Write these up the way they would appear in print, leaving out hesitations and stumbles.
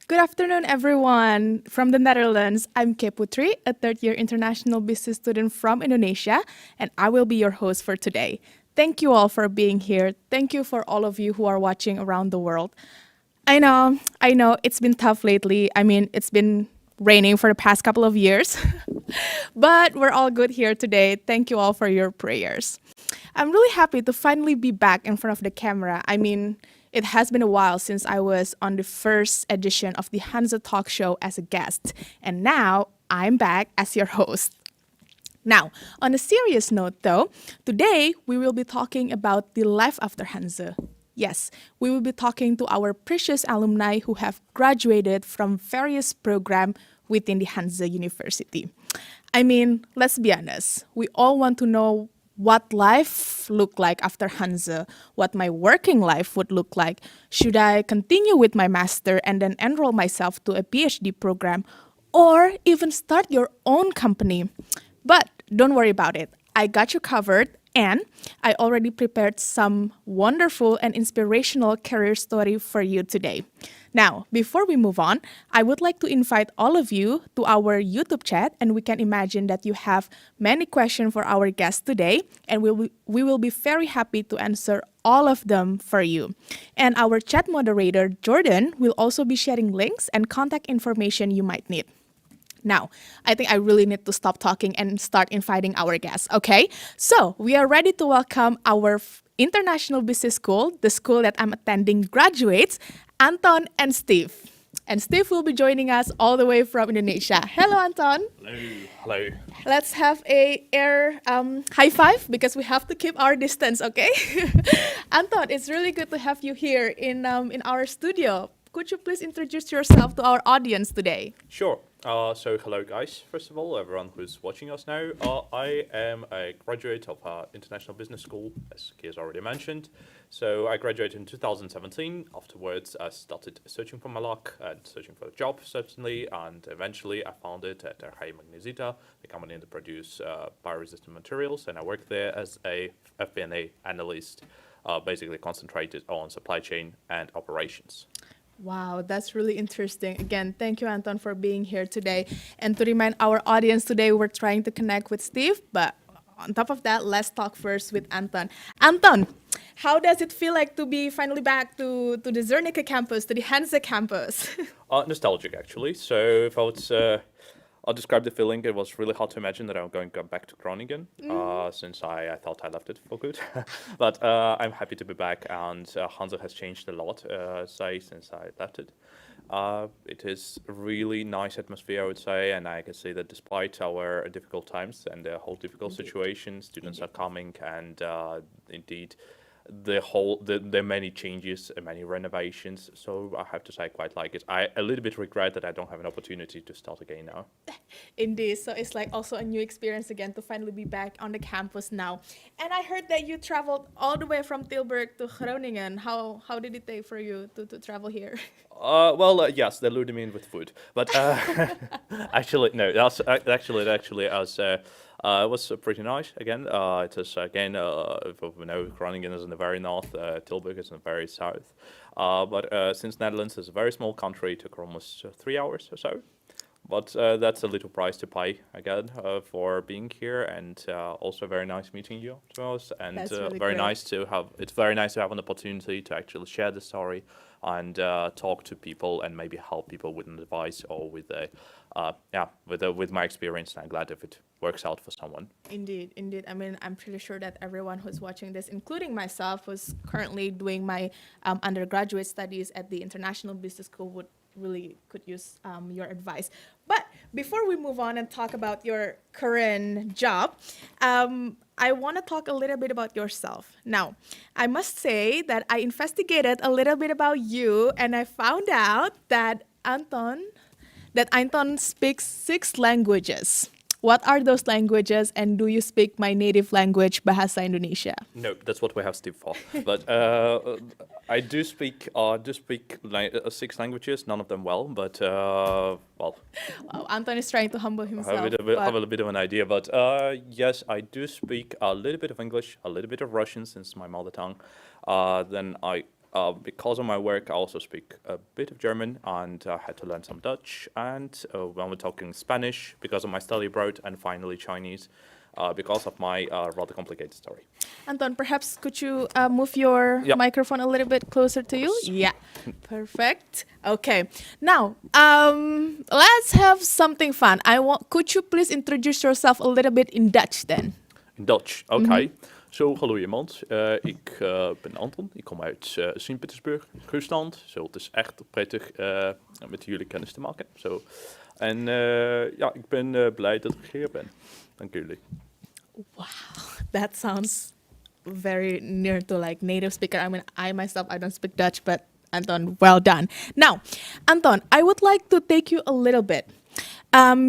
Good afternoon, everyone. From the Netherlands, I'm Ke Putri, a third-year international business student from Indonesia, and I will be your host for today. Thank you all for being here. Thank you for all of you who are watching around the world. I know, it's been tough lately. I mean, it's been raining for the past couple of years, but we're all good here today. Thank you all for your prayers. I'm really happy to finally be back in front of the camera. I mean, it has been a while since I was on the first edition of the Hanze talk show as a guest, and now I'm back as your host. Now, on a serious note though, today we will be talking about the life after Hanze. Yes, we will be talking to our precious alumni who have graduated from various programs within the Hanze University. I mean, let's be honest, we all want to know what life looked like after Hanze, what my working life would look like. Should I continue with my master and then enroll myself to a PhD program, or even start your own company? But don't worry about it. I got you covered, and I already prepared some wonderful and inspirational career story for you today. Now, before we move on, I would like to invite all of you to our YouTube chat, and we can imagine that you have many questions for our guest today, and we will be very happy to answer all of them for you. And our chat moderator, Jordan, will also be sharing links and contact information you might need. Now, I think I really need to stop talking and start inviting our guests, okay? So, we are ready to welcome our International Business School, the school that I'm attending, graduates, Anton and Steve. And Steve will be joining us all the way from Indonesia. Hello, Anton. Hello. Hello. Let's have a air high five because we have to keep our distance, okay? Anton, it's really good to have you here in our studio. Could you please introduce yourself to our audience today? Sure. So hello guys, first of all, everyone who's watching us now. I am a graduate of International Business School, as Ki has already mentioned. So I graduated in 2017. Afterwards, I started searching for my luck and searching for a job, certainly, and eventually I found it at Hai Magnesita, the company that produce bioresistant materials, and I worked there as a FP&A analyst, basically concentrated on supply chain and operations. Wow, that's really interesting. Again, thank you, Anton, for being here today. And to remind our audience today, we're trying to connect with Steve, but on top of that, let's talk first with Anton. Anton, how does it feel like to be finally back to the Zernike campus, to the Hanze campus? Nostalgic, actually. So if I would, I'll describe the feeling. It was really hard to imagine that I'm going to go back to Groningen, since I thought I left it for good. But I'm happy to be back, and Hanzo has changed a lot, say, since I left it. It is a really nice atmosphere, I would say, and I can see that despite our difficult times and the whole difficult situation, students are coming, and indeed, there are many changes and many renovations, so I have to say I quite like it. I a little bit regret that I don't have an opportunity to start again now. Indeed, so it's like also a new experience again to finally be back on the campus now. And I heard that you traveled all the way from Tilburg to Groningen. How did it take for you to travel here? Yes, they lured me in with food, but actually, no. It was pretty nice. Again, it is again. If you know, Groningen is in the very north. Tilburg is in the very south. But since Netherlands is a very small country, it took almost 3 hours or so. But that's a little price to pay again for being here, and also very nice meeting you, to be honest. And That's really very great. niwith to have. It's very nice to have an opportunity to actually share the story and talk to people and maybe help people with an advice or with with my experience. And I'm glad if it works out for someone. Indeed, indeed. I mean, I'm pretty sure that everyone who's watching this, including myself, who's currently doing my undergraduate studies at the International Business School, would really could use your advice. But before we move on and talk about your current job, I want to talk a little bit about yourself. Now, I must say that I investigated a little bit about you, and I found out that Anton speaks 6 languages. What are those languages, and do you speak my native language, Bahasa Indonesia? No, that's what we have Steve for. But I do speak 6 languages, none of them well, but well, Wow, Anton is trying to humble I have himself. have But a bit of an idea. But yes, I do speak a little bit of English, a little bit of Russian, since my mother tongue. Then I Because of my work, I also speak a bit of German, and I had to learn some Dutch. And when we're talking Spanish, because of my study abroad, and finally Chinese, because of my rather complicated story. Anton, perhaps could you move your Yep. microphone a little bit closer to you? Course. Yeah, perfect. Okay, now let's have something fun. Could you please introduce yourself a little bit in Dutch then? In Dutch, oké. Zo, hallo iemand. Ik ben Anton, ik kom uit Sint-Petersburg, Rusland. Zo, het is echt prettig met jullie kennis te maken. Zo. En ja, ik ben blij dat ik hier ben. Dank jullie. Wow, that sounds very near to like native speaker. I mean, I myself, I don't speak Dutch, but Anton, well done. Now, Anton, I would like to take you a little bit.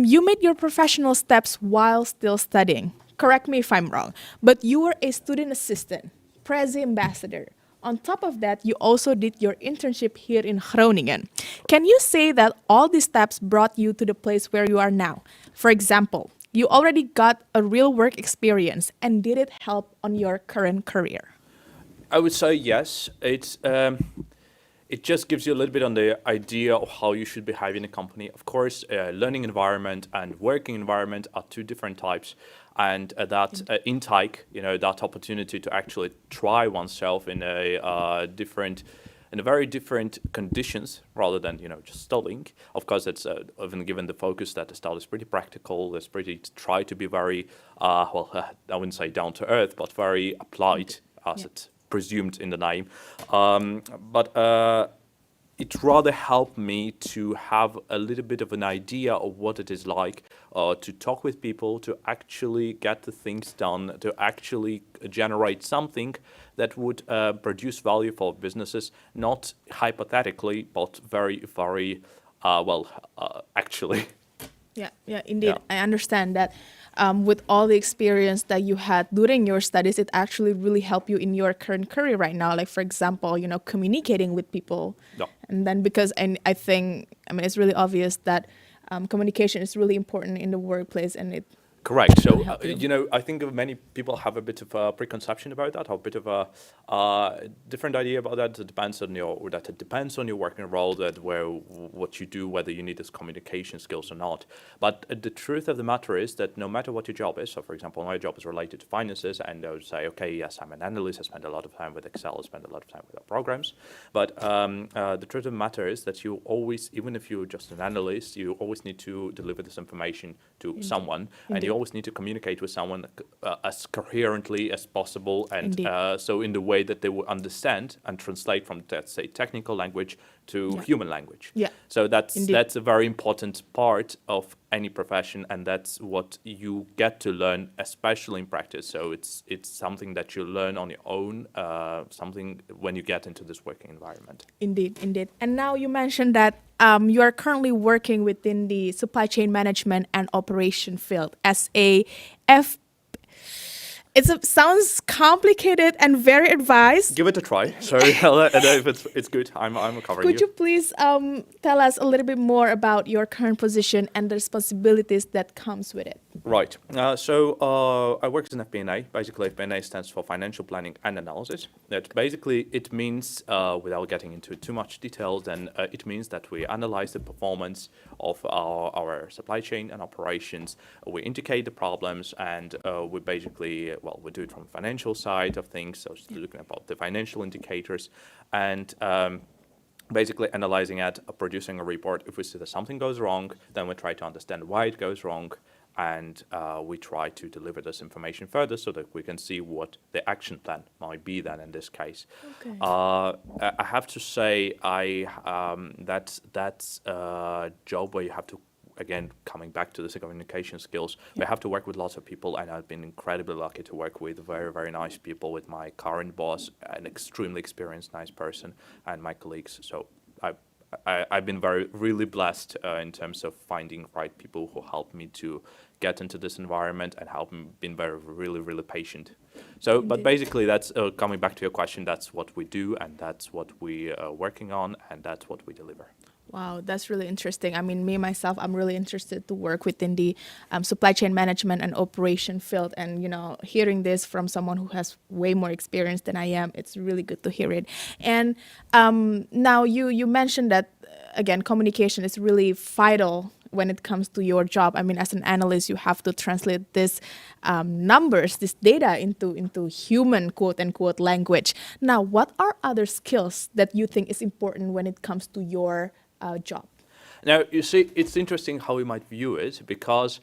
You made your professional steps while still studying. Correct me if I'm wrong, but you were a student assistant, Prezi ambassador. On top of that, you also did your internship here in Groningen. Can you say that all these steps brought you to the place where you are now? For example, you already got a real work experience, and did it help on your current career? I would say yes. It just gives you a little bit on the idea of how you should behave in a company. Of course, learning environment and working environment are two different types, and that intake, that opportunity to actually try oneself in in a very different conditions rather than just studying. Of course, it's even given the focus that the study is pretty practical. It's pretty try to be very I wouldn't say down to earth, but very applied as it's presumed in the name. But it rather helped me to have a little bit of an idea of what it is like to talk with people, to actually get the things done, to actually generate something that would produce value for businesses, not hypothetically, but very, very actually. Yeah, indeed. Yeah. I understand that with all the experience that you had during your studies, it actually really helped you in your current career right now. Like, for example, communicating with people. Yeah. And then because I think, it's really obvious that communication is really important in the workplace, and it Correct. So, really help you. I think many people have a bit of a preconception about that, or a bit of a different idea about that. It depends on your working role, what you do, whether you need this communication skills or not. But the truth of the matter is that no matter what your job is, so for example, my job is related to finances, and I would say, okay, yes, I'm an analyst. I spend a lot of time with Excel. I spend a lot of time with our programs. But the truth of the matter is that you always, even if you're just an analyst, you always need to deliver this information to someone, and you always need to communicate with someone as coherently as possible, and so in the way that they will understand and translate from, let's say, technical language to human language. Yeah. So that's a very important part of any profession, and that's what you get to learn, especially in practice. So it's something that you learn on your own, something when you get into this working environment. Indeed. And now you mentioned that you are currently working within the supply chain management and operation field as a sounds complicated and very advanced. Give it a try. So if it's good, I'm covering Could you please tell us a little bit more about your current position and the responsibilities that comes with it? Right. So I work as an FP&A. Basically, FP&A stands for Financial Planning and Analysis. It means, without getting into too much detail, then it means that we analyze the performance of our supply chain and operations. We indicate the problems, and we basically, we do it from the financial side of things, so looking about the financial indicators, and basically analyzing it, producing a report. If we see that something goes wrong, then we try to understand why it goes wrong, and we try to deliver this information further so that we can see what the action plan might be then in this case. Okay. I have to say, that's a job where you have to, again, coming back to the communication skills, we have to work with lots of people, and I've been incredibly lucky to work with very, very nice people, with my current boss, an extremely experienced, nice person, and my colleagues. So I've been really blessed in terms of finding right people who helped me to get into this environment, and been really, really patient. So, but basically, that's coming back to your question. That's what we do, and that's what we are working on, and that's what we deliver. Wow, that's really interesting. I mean, me myself, I'm really interested to work within the supply chain management and operation field. And hearing this from someone who has way more experience than I am, it's really good to hear it. And now you mentioned that again, communication is really vital when it comes to your job. I mean, as an analyst, you have to translate this numbers, this data into human quote unquote language. Now, what are other skills that you think is important when it comes to your job? Now, you see, it's interesting how we might view it because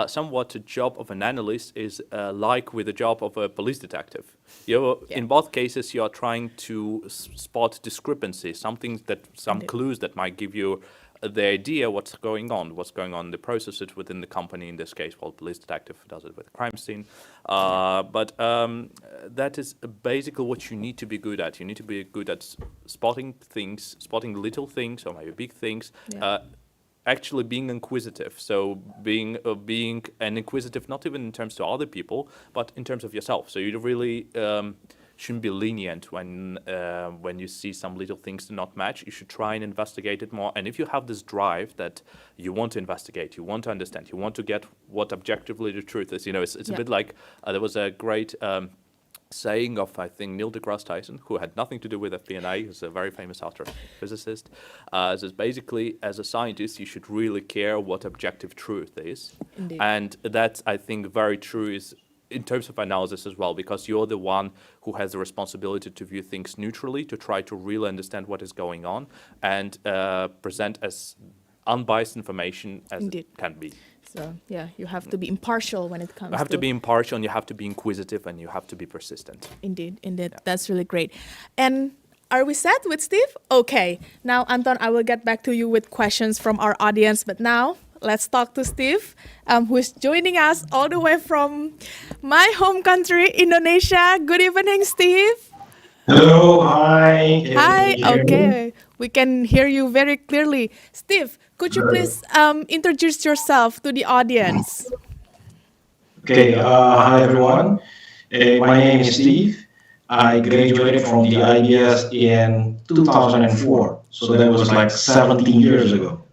somewhat the job of an analyst is like with the job of a police detective. In both cases, you are trying to spot discrepancies, some clues that might give you the idea what's going on in the processes within the company. In this case, well, police detective does it with a crime scene. But that is basically what you need to be good at. You need to be good at spotting things, spotting little things or maybe big things. Actually being inquisitive, so being an inquisitive not even in terms to other people, but in terms of yourself. So you really shouldn't be lenient when you see some little things do not match. You should try and investigate it more. And if you have this drive that you want to investigate, you want to understand, you want to get what objectively the truth is. It's a bit like there was a great saying of, I think, Neil deGrasse Tyson, who had nothing to do with FP&A, who's a very famous astrophysicist, says basically, as a scientist, you should really care what objective truth is. Indeed. And that's, I think, very true is in terms of analysis as well, because you're the one who has the responsibility to view things neutrally, to try to really understand what is going on, and present as unbiased information as Indeed. it can be. So you have to be impartial when it comes. You have to be impartial, and you have to be inquisitive, and you have to be persistent. Indeed. That's really great. And are we set with Steve? Okay. Now, Anton, I will get back to you with questions from our audience. But now, let's talk to Steve, who is joining us all the way from my home country, Indonesia. Good evening, Steve. Hello, hi. Hi. Can you hear me? Okay. We can hear you very clearly. Steve, could you please introduce yourself to the audience? Okay, hi everyone. My name is Steve. I graduated from the IBS in 2004, so that was like 17 years ago.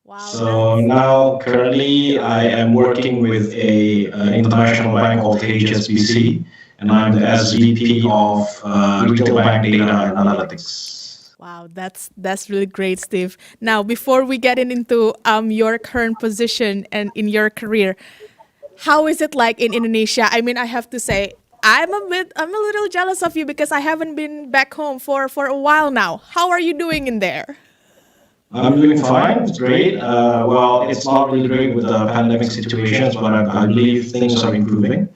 Wow. So now, currently, I am working with a international bank called HSBC, and I'm the SVP of Retail Bank Data and Analytics. Wow, that's really great, Steve. Now, before we get into your current position and in your career, how is it like in Indonesia? I mean, I have to say, I'm a little jealous of you because I haven't been back home for a while now. How are you doing in there? I'm doing fine. It's great. Well, it's not really great with the pandemic situations, but I believe things are improving.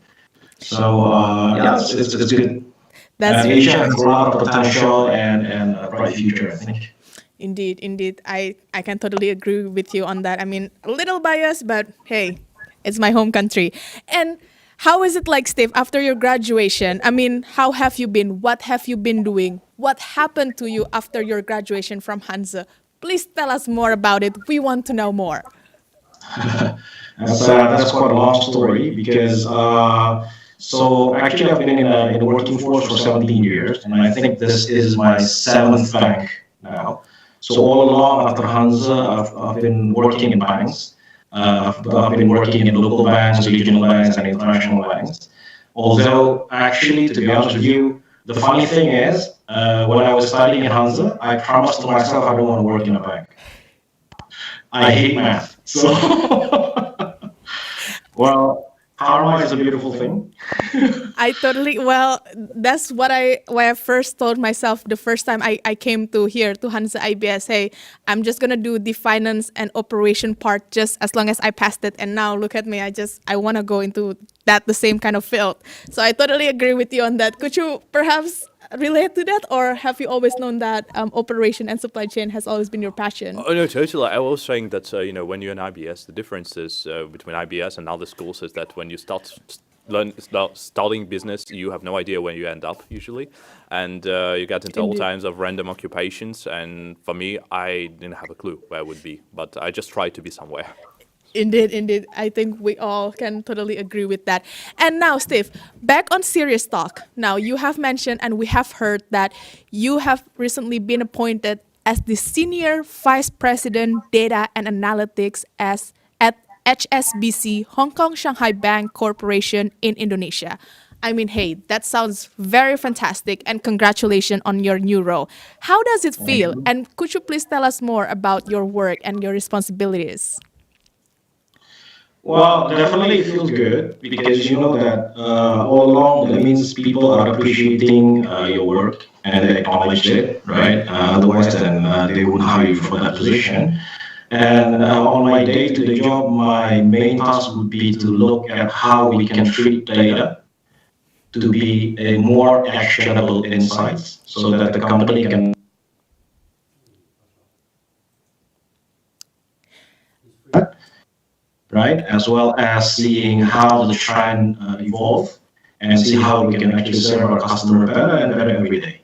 So yeah, it's good. That's Asia has a lot of potential and a bright future, I think. Indeed. I can totally agree with you on that. I mean, a little biased, but hey, it's my home country. And how is it like, Steve, after your graduation? I mean, how have you been? What have you been doing? What happened to you after your graduation from Hanze? Please tell us more about it. We want to know more. That's quite a long story because so actually I've been in the working force for 17 years, and I think this is my seventh bank now. So all along after Hanze, I've been working in banks. I've been working in local banks, regional banks, and international banks. Although, actually, to be honest with you, the funny thing is, when I was studying in Hanze, I promised to myself I don't want to work in a bank. I hate math. So, well, karma is a beautiful thing. That's why I first told myself the first time I came to here to Hanze IBS, hey, I'm just gonna do the finance and operation part just as long as I passed it. And now look at me, I wanna go into the same kind of field. So I totally agree with you on that. Could you perhaps relate to that, or have you always known that operation and supply chain has always been your passion? Oh no, totally. I was saying that when you're in IBS, the differences between IBS and other schools is that when you start studying business, you have no idea where you end up usually, and you get into all kinds of random occupations. And for me, I didn't have a clue where I would be, but I just tried to be somewhere. Indeed. I think we all can totally agree with that. And now, Steve, back on serious talk. Now, you have mentioned and we have heard that you have recently been appointed as the Senior Vice President Data and Analytics at HSBC, Hong Kong Shanghai Bank Corporation in Indonesia. I mean, hey, that sounds very fantastic, and congratulations on your new role. How does it feel? And could you please tell us more about your work and your responsibilities? Well, definitely it feels good because you know that all along that means people are appreciating your work and they acknowledge it, right? Otherwise, then they wouldn't hire you for that position. And on my day-to-day job, my main task would be to look at how we can treat data to be a more actionable insights so that the company can, right? As well as seeing how the trend evolve and see how we can actually serve our customer better and better every day.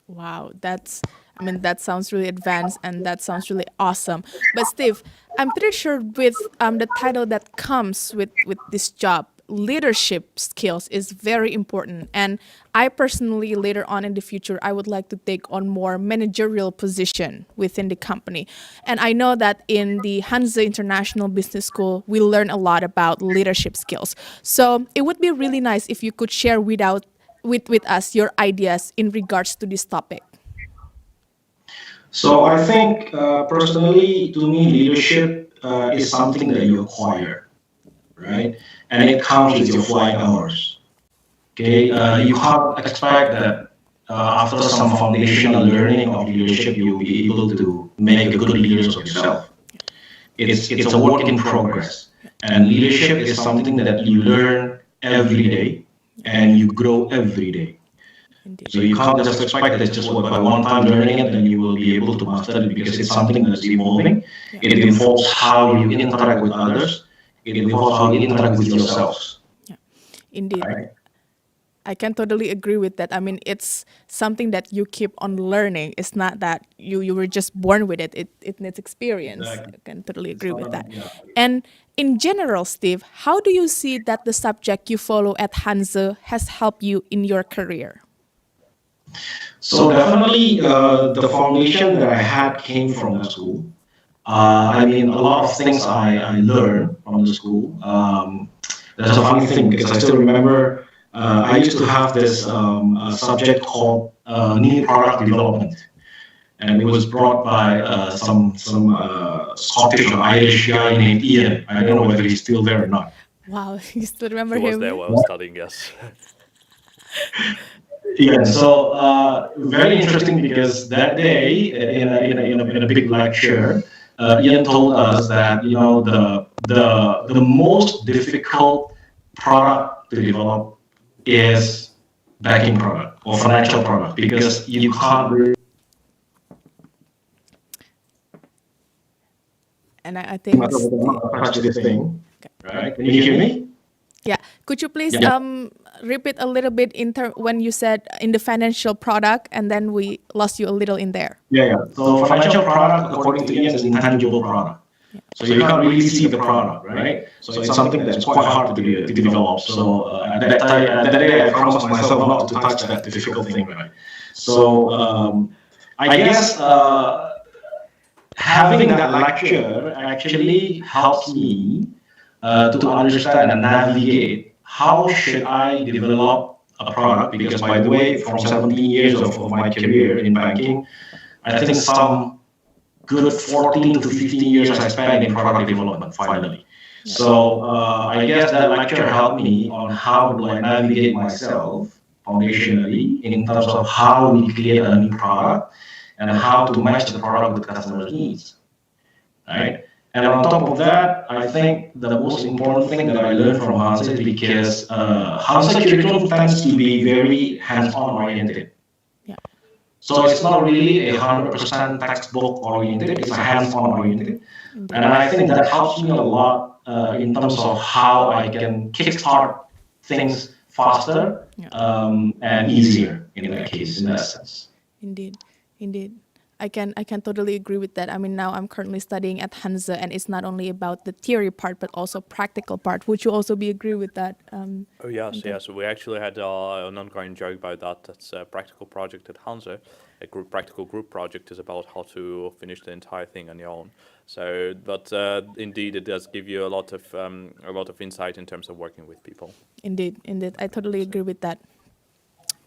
Wow, I mean, that sounds really advanced and that sounds really awesome. But Steve, I'm pretty sure with the title that comes with this job, leadership skills is very important. And I personally, later on in the future, I would like to take on more managerial position within the company. And I know that in the Hanze International Business School, we learn a lot about leadership skills. So it would be really nice if you could share with us your ideas in regards to this topic. So I think personally, to me, leadership is something that you acquire, right? And it comes with your flight hours. Okay, you can't expect that after some foundational learning of leadership, you'll be able to make a good leader of yourself. It's a work in progress, and leadership is something that you learn every day, and you grow every day. Indeed. So you can't just expect that just by one time learning it, then you will be able to master it because it's something that's evolving. Yeah. It involves how you interact with others. It involves how you interact with yourselves. Indeed. Right? I can totally agree with that. I mean, it's something that you keep on learning. It's not that you were just born with it. It needs experience. Exactly. I can totally agree It's with not, that. yeah. And in general, Steve, how do you see that the subject you follow at Hanze has helped you in your career? So definitely, the foundation that I had came from the school. I mean, a lot of things I learned from the school. That's a funny thing because I still remember I used to have this subject called new product development, and it was brought by some Scottish or Irish guy named Ian. I don't know whether he's still there or not. Wow, you still remember He was him? there while I was studying, yes. Yeah, so very interesting because that day in a big lecture, Ian told us that the most difficult product to develop is banking product or financial product because you can't really And I think touch this thing, right? Can you hear me? yeah. Could you please Yeah. repeat a little bit when you said in the financial product, and then we lost you a little in there. Yeah. So financial product, according to Ian, is intangible product. So you can't really see the product, right? So it's something that's quite hard to develop. So at that day, I promised myself not to touch that difficult thing, right? So I guess having that lecture actually helps me to understand and navigate how should I develop a product. Because by the way, from 17 years of my career in banking, I think some good 14 to 15 years I spent in product development finally. So I guess that lecture helped me on how do I navigate myself foundationally in terms of how we create a new product and how to match the product with customer needs, right? And on top of that, I think the most important thing that I learned from Hanze is because Hanze curriculum tends to be very hands-on oriented. Yeah. So it's not really 100% textbook oriented, it's a hands-on oriented. And I think that helps me a lot in terms of how I can kickstart things faster and easier in that case, in that sense. Indeed, indeed. I can totally agree with that. I mean, now I'm currently studying at Hanze, and it's not only about the theory part, but also practical part. Would you also be agree with that? Oh yes, Hanze? yes. We actually had an ongoing joke about that. That's a practical project at Hanze. A practical group project is about how to finish the entire thing on your own. So, but indeed, it does give you a lot of insight in terms of working with people. Indeed, indeed. I totally agree with that.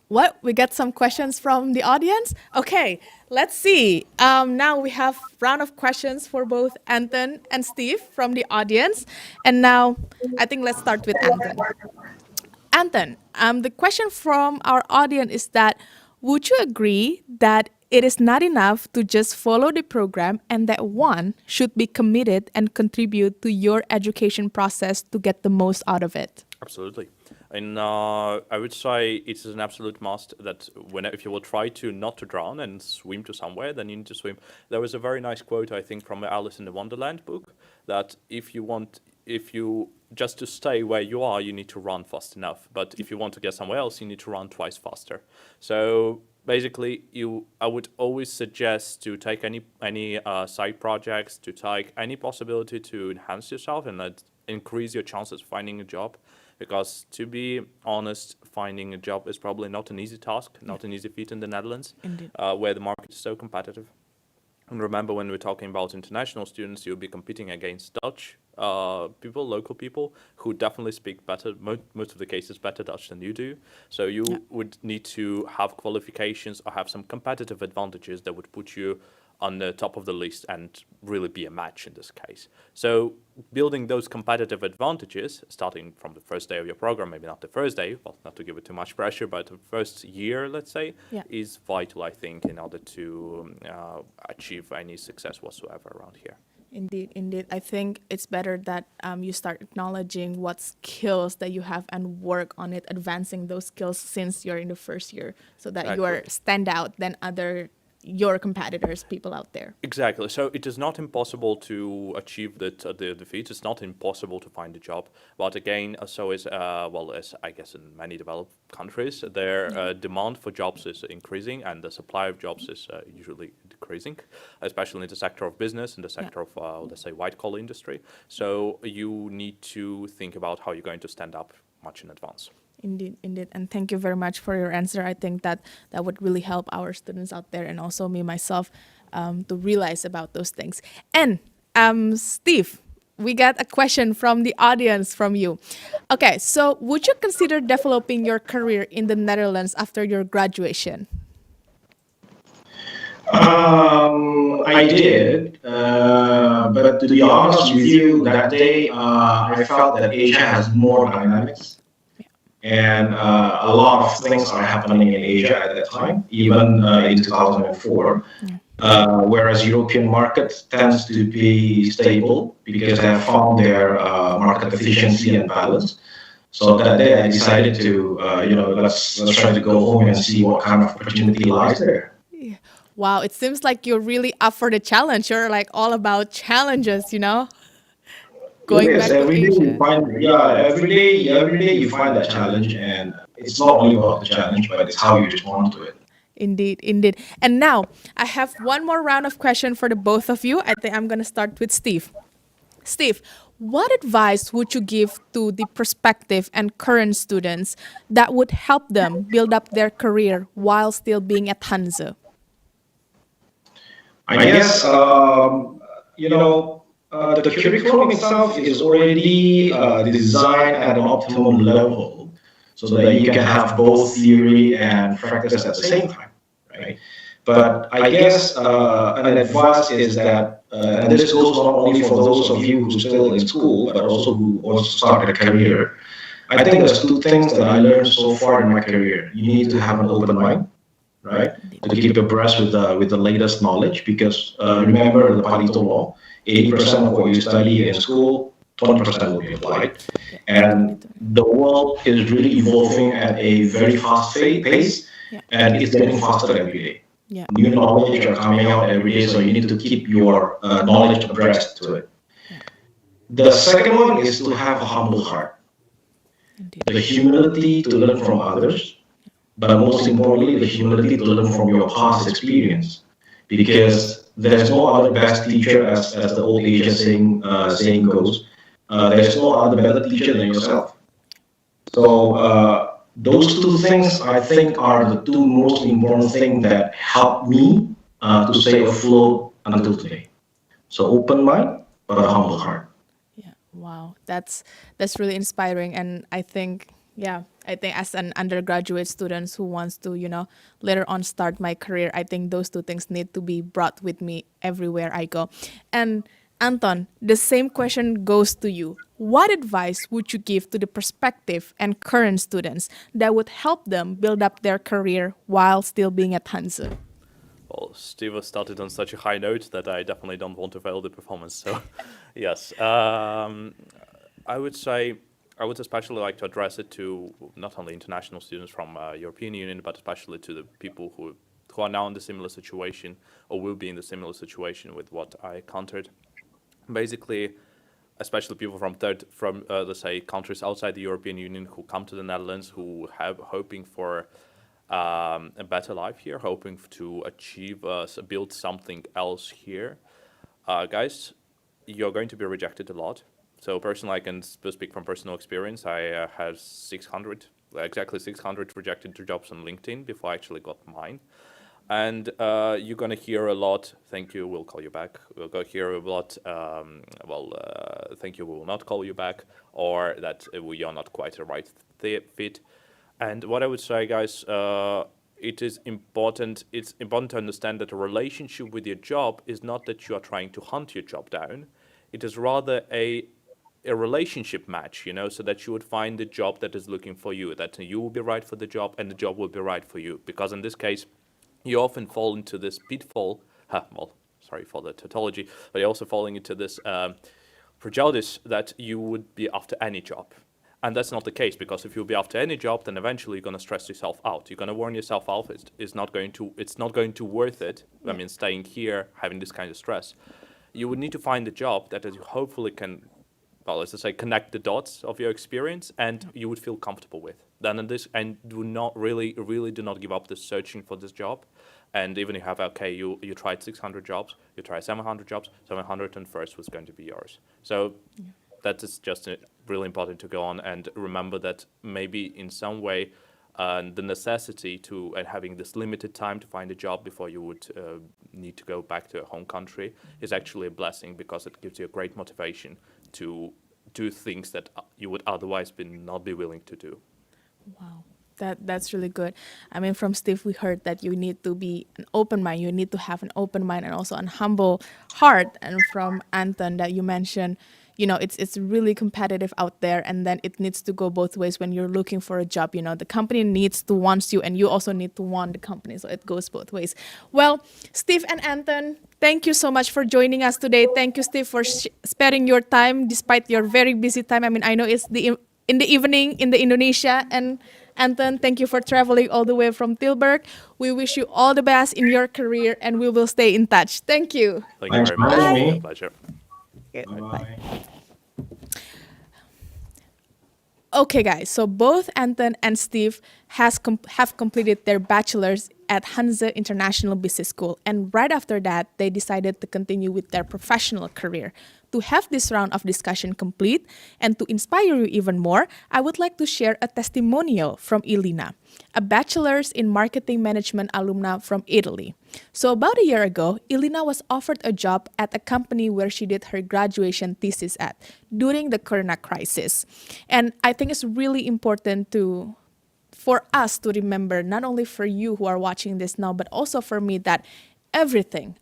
What? We got some questions from the audience? Okay, let's see. Now we have round of questions for both Anton and Steve from the audience. And now I think let's start with Anton. Anton, the question from our audience is that would you agree that it is not enough to just follow the program and that one should be committed and contribute to your education process to get the most out of it? Absolutely. And I would say it is an absolute must that if you will try to not to drown and swim to somewhere, then you need to swim. There was a very nice quote, I think, from Alice in the Wonderland book, that if you just to stay where you are, you need to run fast enough. But if you want to get somewhere else, you need to run twice faster. So basically, I would always suggest to take any side projects, to take any possibility to enhance yourself and increase your chances of finding a job. Because to be honest, finding a job is probably not an easy task, not an easy feat in the Netherlands, Indeed. where the market is so competitive. And remember, when we're talking about international students, you'll be competing against Dutch people, local people, who definitely speak better, most of the cases, better Dutch than you do. So you would need to have qualifications or have some competitive advantages that would put you on the top of the list and really be a match in this case. So building those competitive advantages, starting from the first day of your program, maybe not the first day, well, not to give it too much pressure, but the first year, let's say, is vital, I think, in order to achieve any success whatsoever around here. Indeed, indeed. I think it's better that you start acknowledging what skills that you have and work on it, advancing those skills since you're in the first year, so that you are stand out than your competitors, people out there. Exactly. So it is not impossible to achieve the feat. It's not impossible to find a job. But again, so is as I guess in many developed countries, their demand for jobs is increasing and the supply of jobs is usually decreasing, especially in the sector of business, in the sector of let's say white collar industry. So you need to think about how you're going to stand up much in advance. Indeed, indeed. And thank you very much for your answer. I think that would really help our students out there and also me, myself, to realize about those things. And Steve, we got a question from the audience from you. Okay, so would you consider developing your career in the Netherlands after your graduation? I did, but to be honest with you, that day I felt that Asia has more dynamics. And a lot of things are happening in Asia at that time, even in 2004. Whereas European market tends to be stable because they have found their market efficiency and balance. So that day I decided to, let's try to go home and see what kind of opportunity lies there. Wow, it seems like you're really up for the challenge. You're like all about challenges, Going Yes, back to every day Asia. you find, every day you find that challenge, and it's not only about the challenge, but it's how you respond to it. Indeed, indeed. And now I have one more round of questions for the both of you. I think I'm going to start with Steve. Steve, what advice would you give to the prospective and current students that would help them build up their career while still being at Hanze? I guess, the curriculum itself is already designed at an optimum level so that you can have both theory and practice at the same time, right? But I guess an advice is that, and this goes not only for those of you who are still in school, but also who also start a career. I think there's two things that I learned so far in my career. You need to have an open mind, right? To keep abreast with the latest knowledge, because remember the Pareto law, 80% of what you study in school, 20% will be applied. And the world is really evolving at a very fast pace, and it's getting faster every day. New knowledge are coming out every day, so you need to keep your knowledge abreast to it. The second one is to have a humble heart. The humility to learn from others, but most importantly, the humility to learn from your past experience. because there's no other best teacher, as the old Asian saying goes. There's no other better teacher than yourself. So those two things, I think, are the two most important things that help me to stay afloat until today. So open mind, but a humble heart. Yeah. Wow. That's really inspiring. And I think, yeah, I think as an undergraduate student who wants to, later on start my career, I think those two things need to be brought with me everywhere I go. And Anton, the same question goes to you. What advice would you give to the prospective and current students that would help them build up their career while still being at Hanze? Well, Steve has started on such a high note that I definitely don't want to fail the performance. So, yes, I would say I would especially like to address it to not only international students from European Union, but especially to the people who are now in the similar situation or will be in the similar situation with what I encountered. Basically, especially people from let's say countries outside the European Union who come to the Netherlands who have hoping for a better life here, hoping to achieve build something else here. Guys, you're going to be rejected a lot. So personally, I can speak from personal experience. I had 600, exactly 600 rejected jobs on LinkedIn before I actually got mine. And you're going to hear a lot, thank you, we'll call you back. We'll go hear a lot, thank you, we will not call you back, or that we are not quite the right fit. And what I would say, guys, it is important, it's important to understand that a relationship with your job is not that you are trying to hunt your job down. It is rather a relationship match, so that you would find the job that is looking for you, that you will be right for the job and the job will be right for you. Because in this case, you often fall into this pitfall, sorry for the tautology, but you're also falling into this prejudice that you would be after any job. And that's not the case, because if you'll be after any job, then eventually you're going to stress yourself out. You're going to warn yourself out. It's not going to worth it. I mean, staying here, having this kind of stress. You would need to find a job that you hopefully can, well, let's just say, connect the dots of your experience and you would feel comfortable with. Then in this, and do not really do not give up the searching for this job. And even if you have, okay, you tried 600 jobs, you tried 700 jobs, 701st was going to be yours. So that is just really important to go on and remember that maybe in some way the necessity to and having this limited time to find a job before you would need to go back to your home country is actually a blessing, because it gives you a great motivation to do things that you would otherwise not be willing to do. Wow. That's really good. I mean, from Steve, we heard that you need to be an open mind. You need to have an open mind and also an humble heart. And from Anton, that you mentioned, it's really competitive out there, and then it needs to go both ways when you're looking for a job. The company needs to want you, and you also need to want the company. So it goes both ways. Well, Steve and Anton, thank you so much for joining us today. Thank you, Steve, for sparing your time despite your very busy time. I mean, I know it's in the evening in the Indonesia. And Anton, thank you for traveling all the way from Tilburg. We wish you all the best in your career, and we will stay in touch. Thank you. Thank you Thanks very for much. having It's me. a pleasure. Bye. Okay, guys. So both Anton and Steve have completed their bachelors at Hanze International Business School, and right after that, they decided to continue with their professional career. To have this round of discussion complete and to inspire you even more, I would like to share a testimonial from Elina, a bachelor's in marketing management alumna from Italy. So about a year ago, Elina was offered a job at a company where she did her graduation thesis at during the Corona crisis. And I think it's really important for us to remember, not only for you who are watching this now, but also for me, that everything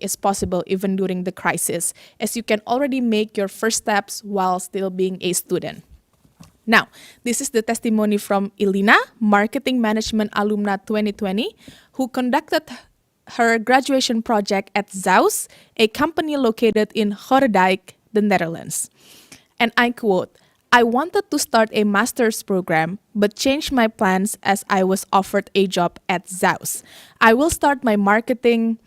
is possible even during the crisis, as you can already make your first steps while still being a student. Now, this is the testimony from Elina, Marketing Management Alumna 2020, who conducted her graduation project at Zeus, a company located in Gordijk, the Netherlands. And I quote, "I wanted to start a master's program, but changed my plans as I was offered a job at Zeus. I will start my marketing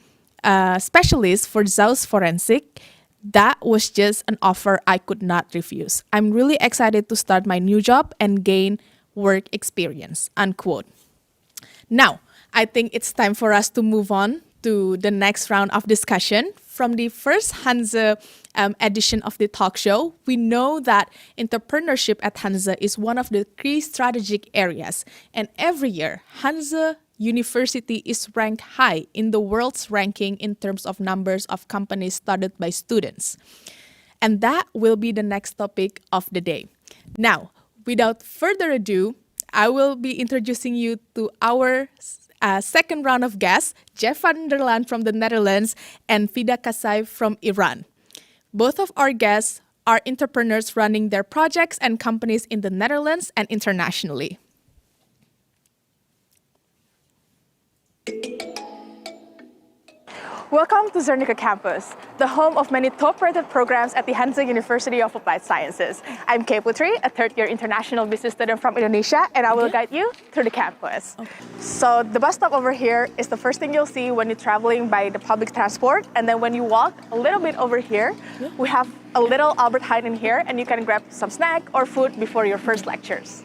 specialist for Zeus Forensic. That was just an offer I could not refuse. I'm really excited to start my new job and gain work experience," unquote. Now, I think it's time for us to move on to the next round of discussion. From the first Hanze edition of the talk show, we know that entrepreneurship at Hanze is one of the key strategic areas. And every year, Hanze University is ranked high in the world's ranking in terms of numbers of companies started by students. And that will be the next topic of the day. Now, without further ado, I will be introducing you to our second round of guests, Jeff van der Laan from the Netherlands and Vida Kasai from Iran. Both of our guests are entrepreneurs running their projects and companies in the Netherlands and internationally. Welcome to Zernike campus, the home of many top-rated programs at the Hanze University of Applied Sciences. I'm Kay Putri, a third-year international business student from Indonesia, and I will guide you through the campus. So the bus stop over here is the first thing you'll see when you're traveling by the public transport, and then when you walk a little bit over here, we have a little Albert Heijn in here, and you can grab some snack or food before your first lectures.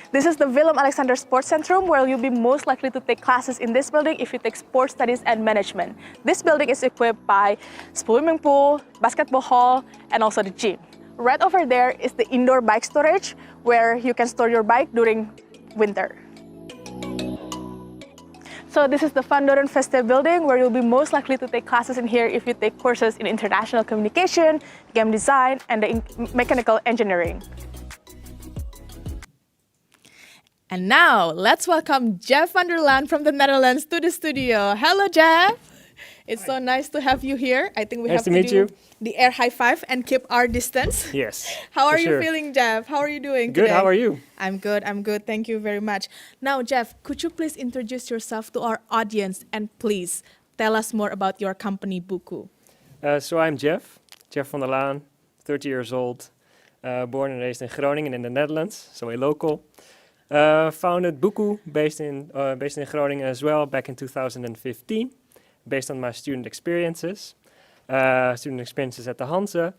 This is the Willem Alexander Sports Centrum, where you'll be most likely to take classes in this building if you take sports studies and management. This building is equipped by swimming pool, basketball hall, and also the gym. Right over there is the indoor bike storage, where you can store your bike during winter. So this is the Van Doren Veste building, where you'll be most likely to take classes in here if you take courses in international communication, game design, and mechanical engineering. And now, let's welcome Jeff van der Laan from the Netherlands to the studio. Hello, Jeff. It's so nice to have you here. I think we have to meet do you. The air high five and keep our distance. Yes. How are for you sure. feeling, Jeff? How are you doing Good. today? How are you? I'm good. I'm good. Thank you very much. Now, Jeff, could you please introduce yourself to our audience and please tell us more about your company, Buku? So I'm Jeff van der Laan, 30 years old, born and raised in Groningen in the Netherlands, so a local. Founded Buku, based in Groningen as well, back in 2015, based on my student experiences at the Hanze,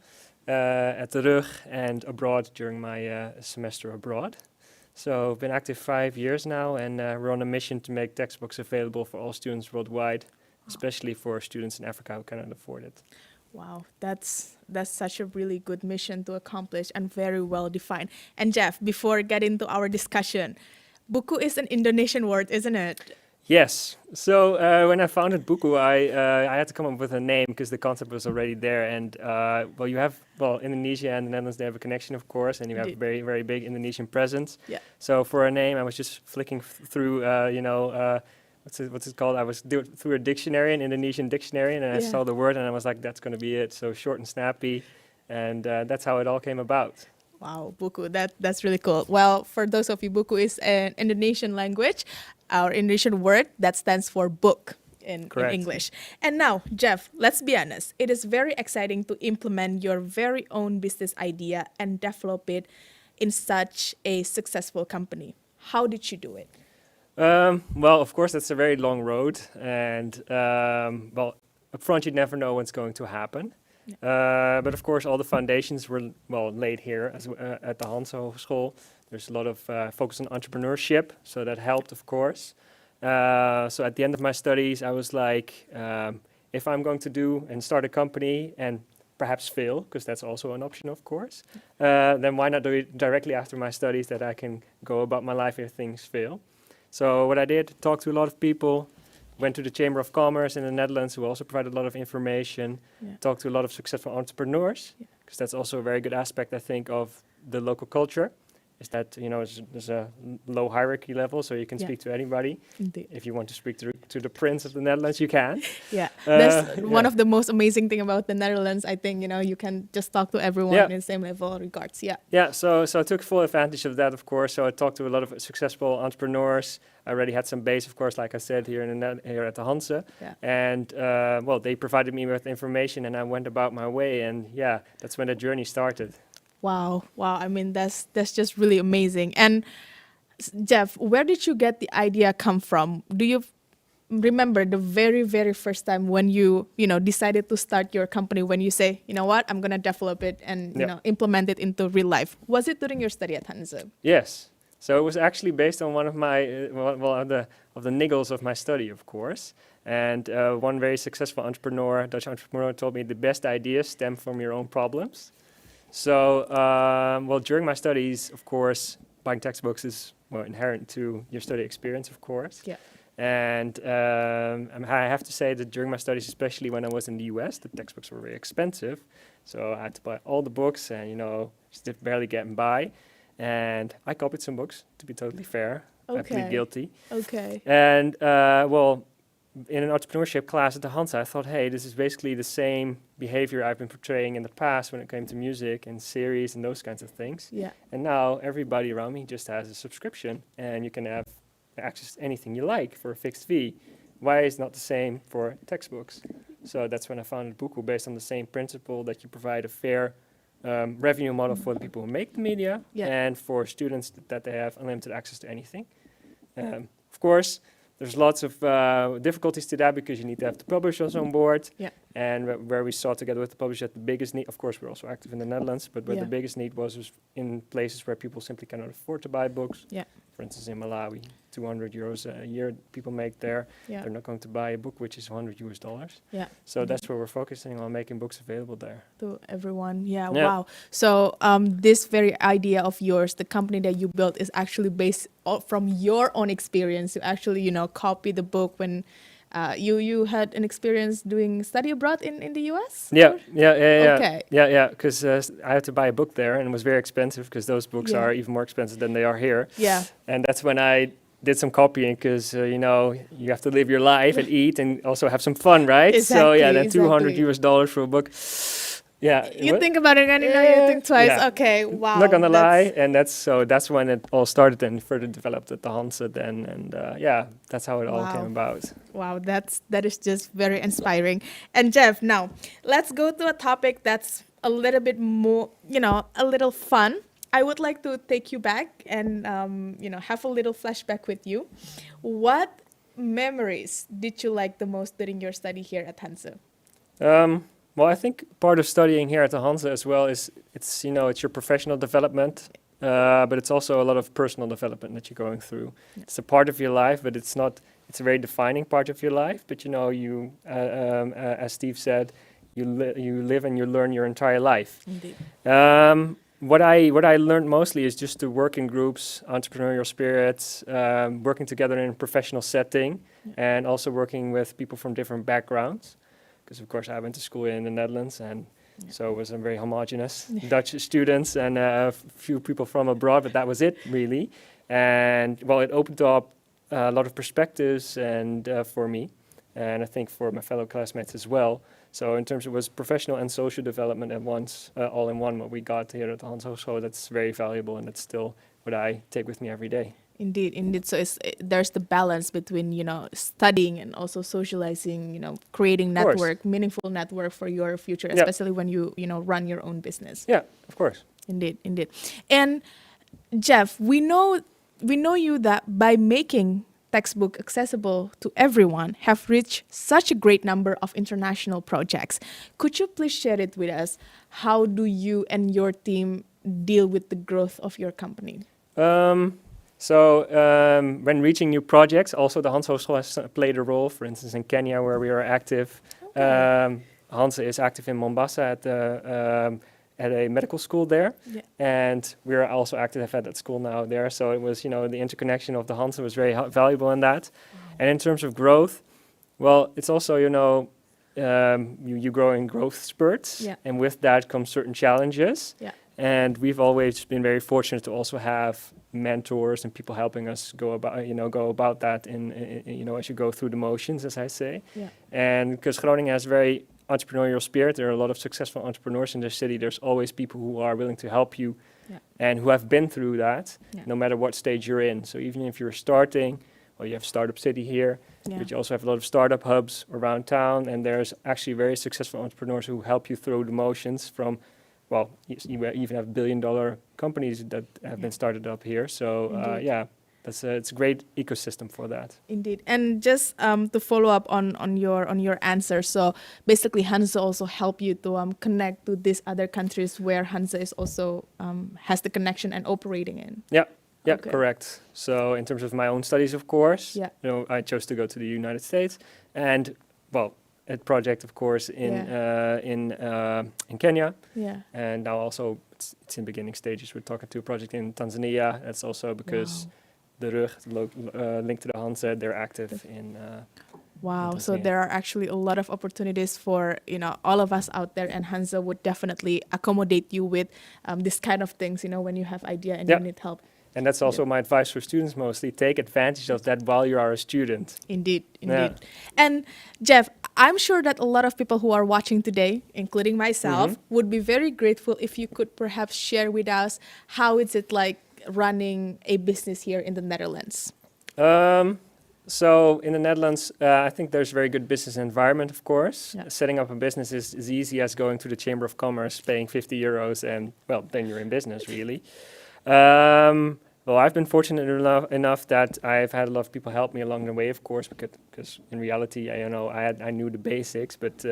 at the RUG, and abroad during my semester abroad. So I've been active 5 years now, and we're on a mission to make textbooks available for all students worldwide, especially for students in Africa who cannot afford it. Wow, that's such a really good mission to accomplish and very well defined. And Jeff, before getting to our discussion, Buku is an Indonesian word, isn't it? Yes. So when I founded Buku, I had to come up with a name because the concept was already there. And Indonesia and the Netherlands, they have a connection, of course, and you have a Indeed. very, very big Indonesian presence. Yeah. So for a name, I was just flicking through, what's it called? I was through a dictionary, an Indonesian dictionary, and I saw the word, and I was like, that's going to be it. So short and snappy, and that's how it all came about. Wow, Buku, that's really cool. Well, for those of you, Buku is an Indonesian language, our Indonesian word that stands for book in English. And now, Jeff, let's be honest. It is very exciting to implement your very own business idea and develop it in such a successful company. How did you do it? Well, of course, it's a very long road, and up front, you never know what's going to happen. But of course, all the foundations were laid here at the Hanzo School. There's a lot of focus on entrepreneurship, so that helped, of course. So at the end of my studies, I was like, if I'm going to do and start a company and perhaps fail, because that's also an option, of course, then why not do it directly after my studies, that I can go about my life if things fail. So what I did, talked to a lot of people, went to the Chamber of Commerce in the Netherlands, who also provided a lot of information, talked to a lot of successful entrepreneurs, because that's also a very good aspect, I think, of the local culture, is that, there's a low hierarchy level, so you can speak to anybody. Indeed. If you want to speak to the Prince of the Netherlands, you can. Yeah, that's one of the most amazing thing about the Netherlands. I think, you can just talk to everyone in the same level regards. Yeah, so I took full advantage of that, of course. So I talked to a lot of successful entrepreneurs. I already had some base, of course, like I said, here here at the Hanze. Yeah. And, they provided me with information, and I went about my way. And, that's when the journey started. Wow. I mean, that's just really amazing. And Jeff, where did you get the idea come from? Do you remember the very, very first time when you decided to start your company, when you say, you know what, I'm going to develop it and, implement it into real life? Was it during your study at Hanze? Yes. So it was actually based on one of my of the niggles of my study, of course. And one very successful entrepreneur, Dutch entrepreneur, told me the best ideas stem from your own problems. So, during my studies, of course, buying textbooks is inherent to your study experience, of course. Yeah. And I have to say that during my studies, especially when I was in the US, the textbooks were very expensive. So I had to buy all the books and, just barely getting by. And I copied some books, to be totally fair. I plead guilty. Okay. And, in an entrepreneurship class at the Hanze, I thought, hey, this is basically the same behavior I've been portraying in the past when it came to music and series and those kinds of things. Yeah. And now everybody around me just has a subscription and you can have access to anything you like for a fixed fee. Why is it not the same for textbooks? So that's when I founded Buku, based on the same principle that you provide a fair revenue model for the people who make the media and for students that they have unlimited access to anything. Of course, there's lots of difficulties to that because you need to have the publishers on board. Yeah. And where we saw together with the publisher the biggest need, of course, we're also active in the Netherlands, but where the biggest need was in places where people simply cannot afford to buy books. Yeah. For instance, in Malawi, 200 euros a year people make there. Yeah. They're not going to buy a book which is $100. Yeah. So that's where we're focusing on making books available there. To everyone. Yeah. Yeah. Wow. So this very idea of yours, the company that you built, is actually based from your own experience. You actually, copy the book when you had an experience doing study abroad in the US? Yeah. Okay. Yeah. Because I had to buy a book there, and it was very expensive because those books are even more expensive than they are here. Yeah. And that's when I did some copying because you have to live your life and eat and also have some fun, right? So Exactly, then $200 for a book. Yeah. You think about it and you think twice. Yeah. Okay, wow. Not gonna lie, and that's when it all started and further developed at the Hanze then, and that's how it all came about. Wow, that is just very inspiring. And Jeff, now let's go to a topic that's a little bit more, a little fun. I would like to take you back and have a little flashback with you. What memories did you like the most during your study here at Hanze? Well, I think part of studying here at the Hanze as well is it's your professional development, but it's also a lot of personal development that you're going through. Yeah. It's a part of your life, but it's a very defining part of your life. But you, as Steve said, you live and you learn your entire life. Indeed. What I learned mostly is just to work in groups, entrepreneurial spirits, working together in a professional setting, and also working with people from different backgrounds. Because, of course, I went to school in the Netherlands, and so it was a very homogenous Dutch students and a few people from abroad, but that was it, really. And, it opened up a lot of perspectives and for me, and I think for my fellow classmates as well. So in terms of it was professional and social development at once, all in one, what we got here at the Hanzo, so that's very valuable, and that's still what I take with me every day. Indeed. So there's the balance between, studying and also socializing, creating network, meaningful network for your future, especially when you, run your own business. Yeah, of course. Indeed. And Jeff, we know you that by making textbook accessible to everyone have reached such a great number of international projects. Could you please share it with us? How do you and your team deal with the growth of your company? So when reaching new projects, also the Hanze Hogeschool has played a role. For instance, in Kenya, where we are active, Hanze is active in Mombasa at a medical school there, and we are also active at that school now there. So it was, the interconnection of the Hanze was very valuable in that. And in terms of growth, it's also, you grow in growth spurts, and with that comes certain challenges. Yeah. And we've always been very fortunate to also have mentors and people helping us go about that as you go through the motions, as I say. Yeah. And because Groningen has very entrepreneurial spirit, there are a lot of successful entrepreneurs in the city. There's always people who are willing to help you and who have been through that, no matter what stage you're in. So even if you're starting, you have Startup City here, but you also have a lot of startup hubs around town, and there's actually very successful entrepreneurs who help you through the motions from you even have billion-dollar companies that have been started up here. So, it's a great ecosystem for that. Indeed. And just to follow up on your answer, so basically Hanze also help you to connect to these other countries where Hanze is also has the connection and operating in. Yeah. Yeah, Okay. correct. So in terms of my own studies, of course, Yeah. I chose to go to the United States, and well, a project, of course, in Kenya, Yeah. and now also it's in beginning stages. We're talking to a project in Tanzania. That's also because Wow. the Rug, linked to the Hanze, they're active in. Wow. So Tanzania. there are actually a lot of opportunities for, all of us out there, and Hanzo would definitely accommodate you with this kind of things, when you have idea and Yeah. you need help. And that's also my advice for students mostly. Take advantage of that while you are a student. Indeed, Yeah. indeed. And Jeff, I'm sure that a lot of people who are watching today, including myself, would be very grateful if you could perhaps share with us how is it like running a business here in the Netherlands. So in the Netherlands, I think there's a very good business environment, of course. Yeah. Setting up a business is as easy as going to the Chamber of Commerce, paying 50 euros, and, well, then you're in business, really. Well, I've been fortunate enough that I've had a lot of people help me along the way, of course, because in reality, I knew the basics, but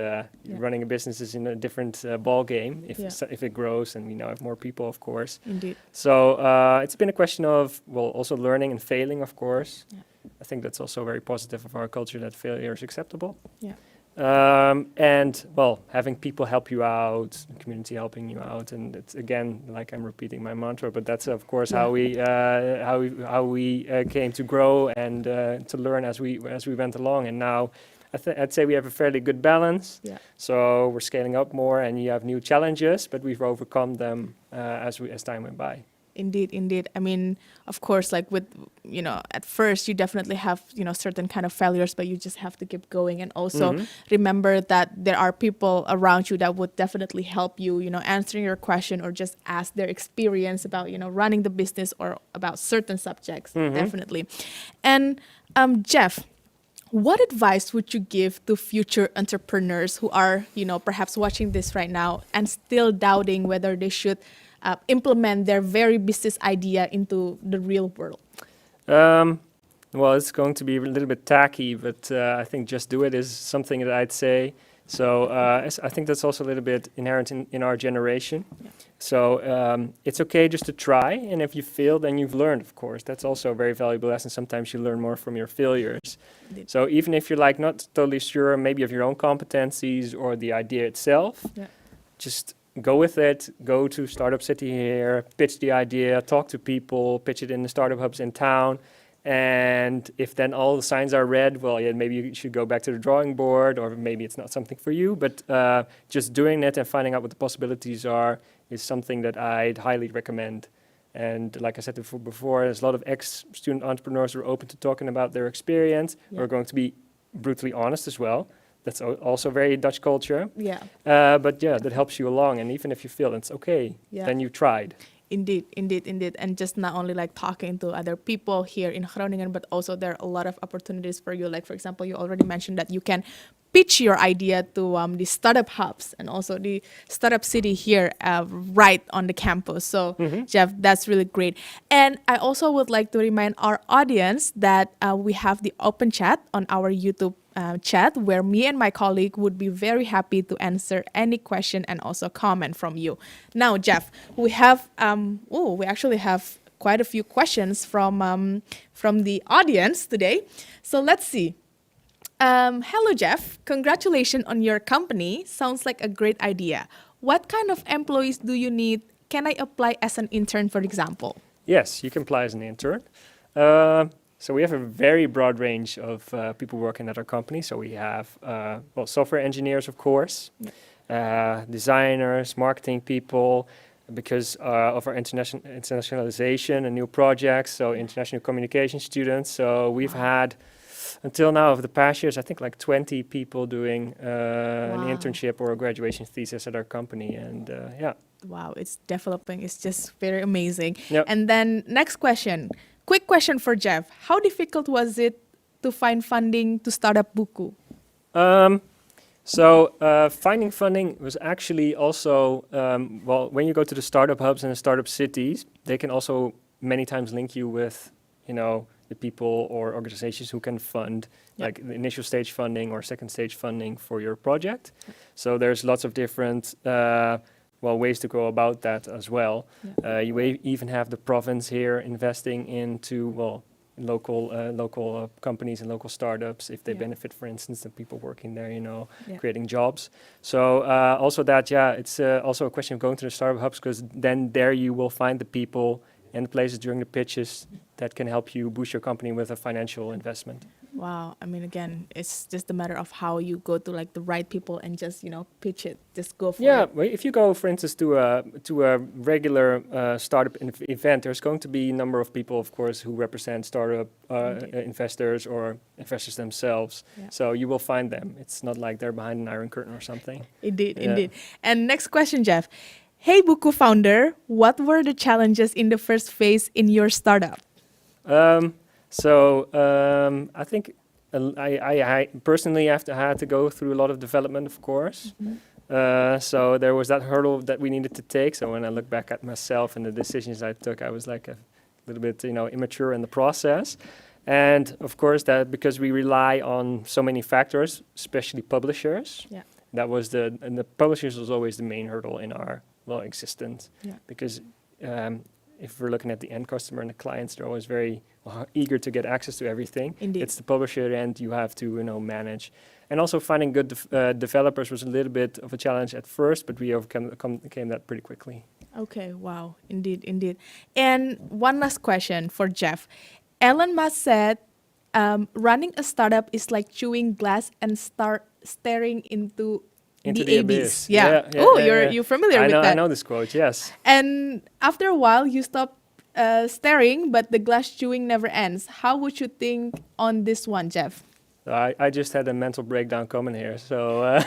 running a business is in a different ball game if it grows and we now have more people, of course. Indeed. So it's been a question of, well, also learning and failing, of course. Yeah. I think that's also very positive of our culture, that failure is acceptable. Yeah. And, well, having people help you out, the community helping you out, and it's, again, like I'm repeating my mantra, but that's, of course, how we came to grow and to learn as we went along. And now I'd say we have a fairly good balance. Yeah. So we're scaling up more, and you have new challenges, but we've overcome them as time went by. Indeed, indeed. I mean, of course, like with, at first you definitely have, certain kind of failures, but you just have to keep going. And also remember that there are people around you that would definitely help you, answering your question or just ask their experience about, running the business or about certain subjects, definitely. And Jeff, what advice would you give to future entrepreneurs who are, perhaps watching this right now and still doubting whether they should implement their very business idea into the real world? Well, it's going to be a little bit tacky, but I think just do it is something that I'd say. So I think that's also a little bit inherent in our generation. Yeah. So it's okay just to try, and if you fail, then you've learned, of course. That's also a very valuable lesson. Sometimes you learn more from your failures. Indeed. So even if you're like not totally sure maybe of your own competencies or the idea itself, just go with it, go to Startup City here, pitch the idea, talk to people, pitch it in the startup hubs in town. And if then all the signs are red, well, yeah, maybe you should go back to the drawing board, or maybe it's not something for you. But just doing it and finding out what the possibilities are is something that I'd highly recommend. And like I said before, there's a lot of ex-student entrepreneurs who are open to talking about their experience, who are going to be brutally honest as well. That's also very Dutch culture. Yeah. But yeah, that helps you along. And even if you fail, it's okay. Yeah. Then you tried. Indeed, indeed, indeed. And just not only like talking to other people here in Groningen, but also there are a lot of opportunities for you. Like, for example, you already mentioned that you can pitch your idea to the startup hubs and also the startup city here right on the campus. So, Jeff, that's really great. And I also would like to remind our audience that we have the open chat on our YouTube chat, where me and my colleague would be very happy to answer any question and also comment from you. Now, Jeff, we have we actually have quite a few questions from the audience today. So let's see. Hello, Jeff. Congratulations on your company. Sounds like a great idea. What kind of employees do you need? Can I apply as an intern, for example? Yes, you can apply as an intern. So we have a very broad range of people working at our company. So we have, software engineers, of course, designers, marketing people, because of our internationalization and new projects, so international communication students. So we've had, until now, over the past years, I think like 20 people doing an internship or a graduation thesis at our company. And Wow, it's developing. It's just very amazing. Yep. And then next question. Quick question for Jeff. How difficult was it to find funding to start up Buku? Finding funding was actually also, when you go to the startup hubs and the startup cities, they can also many times link you with, the people or organizations who can fund, like the initial stage funding or second stage funding for your project. So there's lots of different ways to go about that as well. You even have the province here investing into local companies and local startups if they benefit, for instance, the people working there, creating jobs. So also that, it's also a question of going to the startup hubs, because then there you will find the people and the places during the pitches that can help you boost your company with a financial investment. Wow. I mean, again, it's just a matter of how you go to like the right people and just, pitch it. Just go for it. Yeah, well, if you go, for instance, to a regular startup event, there's going to be a number of people, of course, who represent startup investors or investors themselves. Yeah. So you will find them. It's not like they're behind an iron curtain or something. Indeed. And next question, Jeff. Hey, Buku founder, what were the challenges in the first phase in your startup? I think I personally had to go through a lot of development, of course. So there was that hurdle that we needed to take. So when I look back at myself and the decisions I took, I was like a little bit, immature in the process. And of course, that because we rely on so many factors, especially publishers. Yeah. That was and the publishers was always the main hurdle in our existence. Yeah. Because if we're looking at the end customer and the clients, they're always very eager to get access to everything. Indeed. It's the publisher end you have to manage. And also finding good developers was a little bit of a challenge at first, but we overcame that pretty quickly. Okay, wow, indeed. And one last question for Jeff. Elon Musk said, running a startup is like chewing glass and staring into the abyss. Yeah. You're familiar with that. I know this quote, yes. And after a while, you stop staring, but the glass chewing never ends. How would you think on this one, Jeff? I just had a mental breakdown coming here. So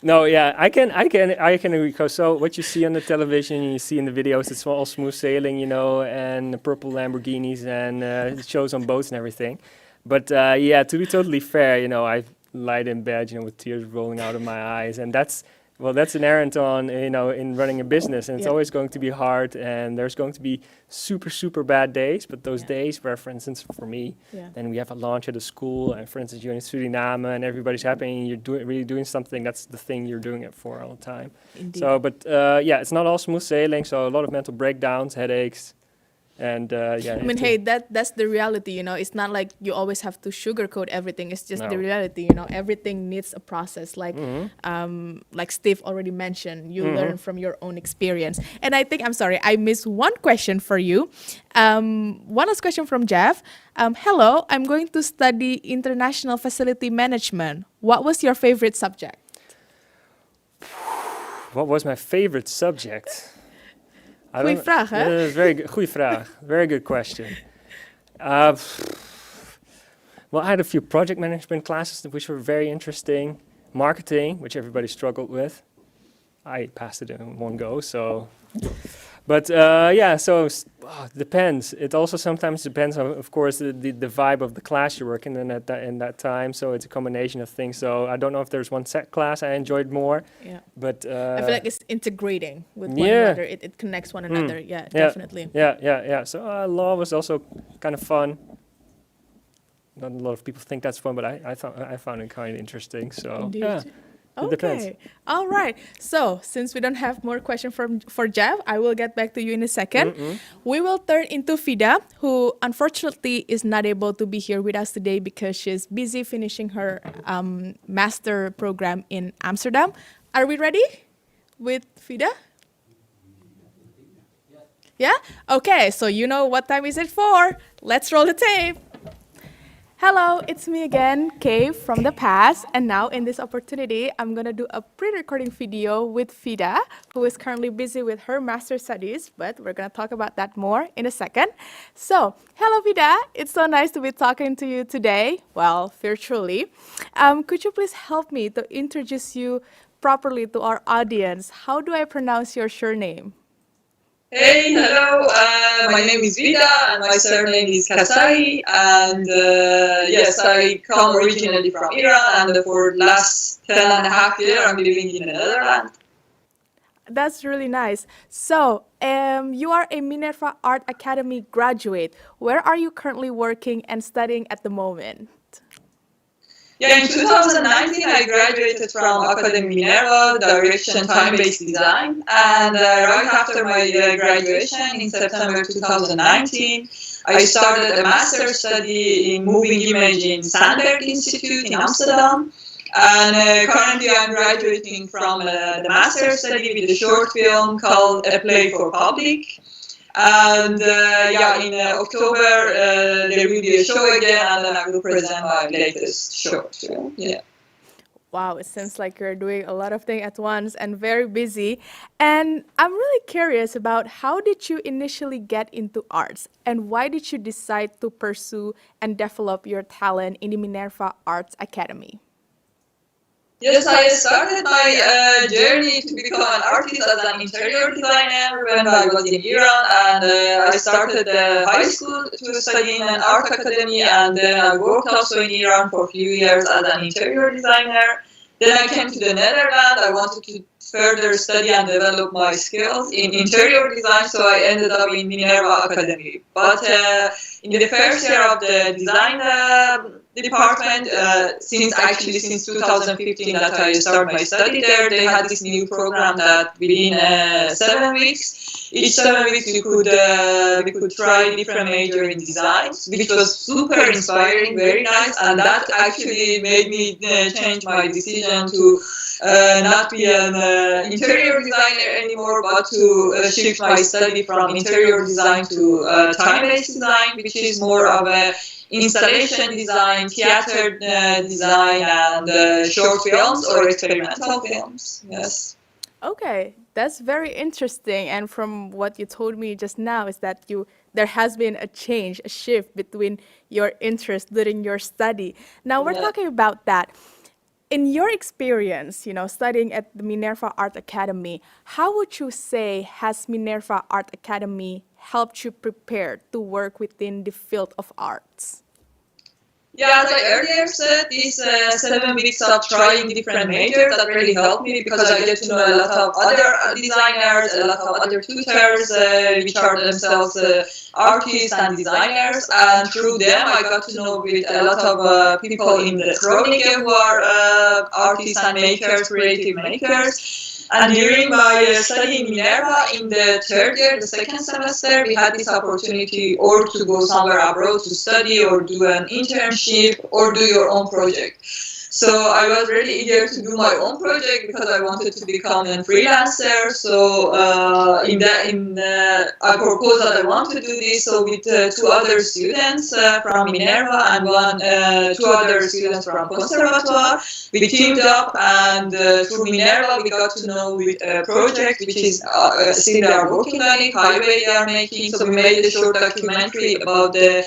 no, yeah, I can agree. So what you see on the television, you see in the videos, it's all smooth sailing, and purple Lamborghinis and it shows on boats and everything. But to be totally fair, I lied in bed, with tears rolling out of my eyes, and that's inherent on in running a business, and it's always going to be hard, and there's going to be super bad days, but those days where, for instance, for me, then we have a launch at a school, and for instance, you're in Suriname and everybody's happy and you're really doing something, that's the thing you're doing it for all the time. Indeed. So, but it's not all smooth sailing, so a lot of mental breakdowns, headaches. And I mean, hey, that's the reality, It's not like you always have to sugarcoat everything. It's just the reality, Everything needs a process, like Steve already mentioned. You learn from your own experience. And I missed one question for you. One last question from Jeff. Hello, I'm going to study international facility management. What was your favorite subject? What was my favorite subject? Goeie vraag, hè? Very good. Goeie vraag. Very good question. Well, I had a few project management classes which were very interesting. Marketing, which everybody struggled with. I passed it in one go, so. But it depends. It also sometimes depends on, of course, the vibe of the class you're working in at that time. So it's a combination of things. So I don't know if there's one set class I enjoyed more. Yeah. But I feel like it's integrating with one another. It connects one another. Yeah, definitely. Yeah. So law was also kind of fun. Not a lot of people think that's fun, but I found it kind of interesting. So Indeed. Yeah. It depends. All right. So since we don't have more questions for Jeff, I will get back to you in a second. We will turn into Vida, who unfortunately is not able to be here with us today because she's busy finishing her master program in Amsterdam. Are we ready with Vida? Yeah? Okay, so you know what time is it for. Let's roll the tape. Hello, it's me again, Kay from the past, and now in this opportunity, I'm gonna do a pre-recording video with Vida, who is currently busy with her master's studies, but we're gonna talk about that more in a second. So, hello Vida, it's so nice to be talking to you today, well, virtually. Could you please help me to introduce you properly to our audience? How do I pronounce your surname? Hey, hello, my name is Vida and my surname is Kasai, and yes, I come originally from Iran, and for the last 10.5 years I'm living in the Netherlands. That's really nice. So, you are a Minerva Art Academy graduate. Where are you currently working and studying at the moment? Yeah, in 2019, I graduated from Academy Minerva, Direction Time-Based Design, and right after my graduation in September 2019, I started a master's study in moving image in Sandberg Institute in Amsterdam. And currently I'm graduating from the master's study with a short film called A Play for Public. And in October there will be a show again, and then I will present my latest short film. Yeah. Wow, it seems like you're doing a lot of things at once and very busy. And I'm really curious about how did you initially get into arts and why did you decide to pursue and develop your talent in the Minerva Arts Academy? Yes, I started my journey to become an artist as an interior designer when I was in Iran, and I started high school to study in an art academy, and then I worked also in Iran for a few years as an interior designer. Then I came to the Netherlands. I wanted to further study and develop my skills in interior design, so I ended up in Minerva Academy. But in the first year of the design department, since 2015 that I started my study there, they had this new program that within 7 weeks, each 7 weeks we could try different major in designs, which was super inspiring, very nice, and that actually made me change my decision to not be an interior designer anymore, but to shift my study from interior design to time-based design, which is more of a installation design, theater design, and short films or experimental films. Yes. Okay, that's very interesting. And from what you told me just now is that there has been a change, a shift between your interest during your study. Now we're talking about that. In your experience, studying at the Minerva Art Academy, how would you say has Minerva Art Academy helped you prepare to work within the field of arts? Yeah, as I earlier said, these 7 weeks of trying different majors that really helped me because I get to know a lot of other designers, a lot of other tutors, which are themselves artists and designers, and through them I got to know with a lot of people in the Groningen who are artists and makers, creative makers. And during my study in Minerva, in the third year, the second semester, we had this opportunity or to go somewhere abroad to study or do an internship or do your own project. So I was really eager to do my own project because I wanted to become a freelancer. So I proposed that I want to do this. So with 2 other students from Minerva and 2 other students from Conservatoire, we teamed up, and through Minerva we got to know with a project which is still they are working on it, highway they are making. So we made a short documentary about the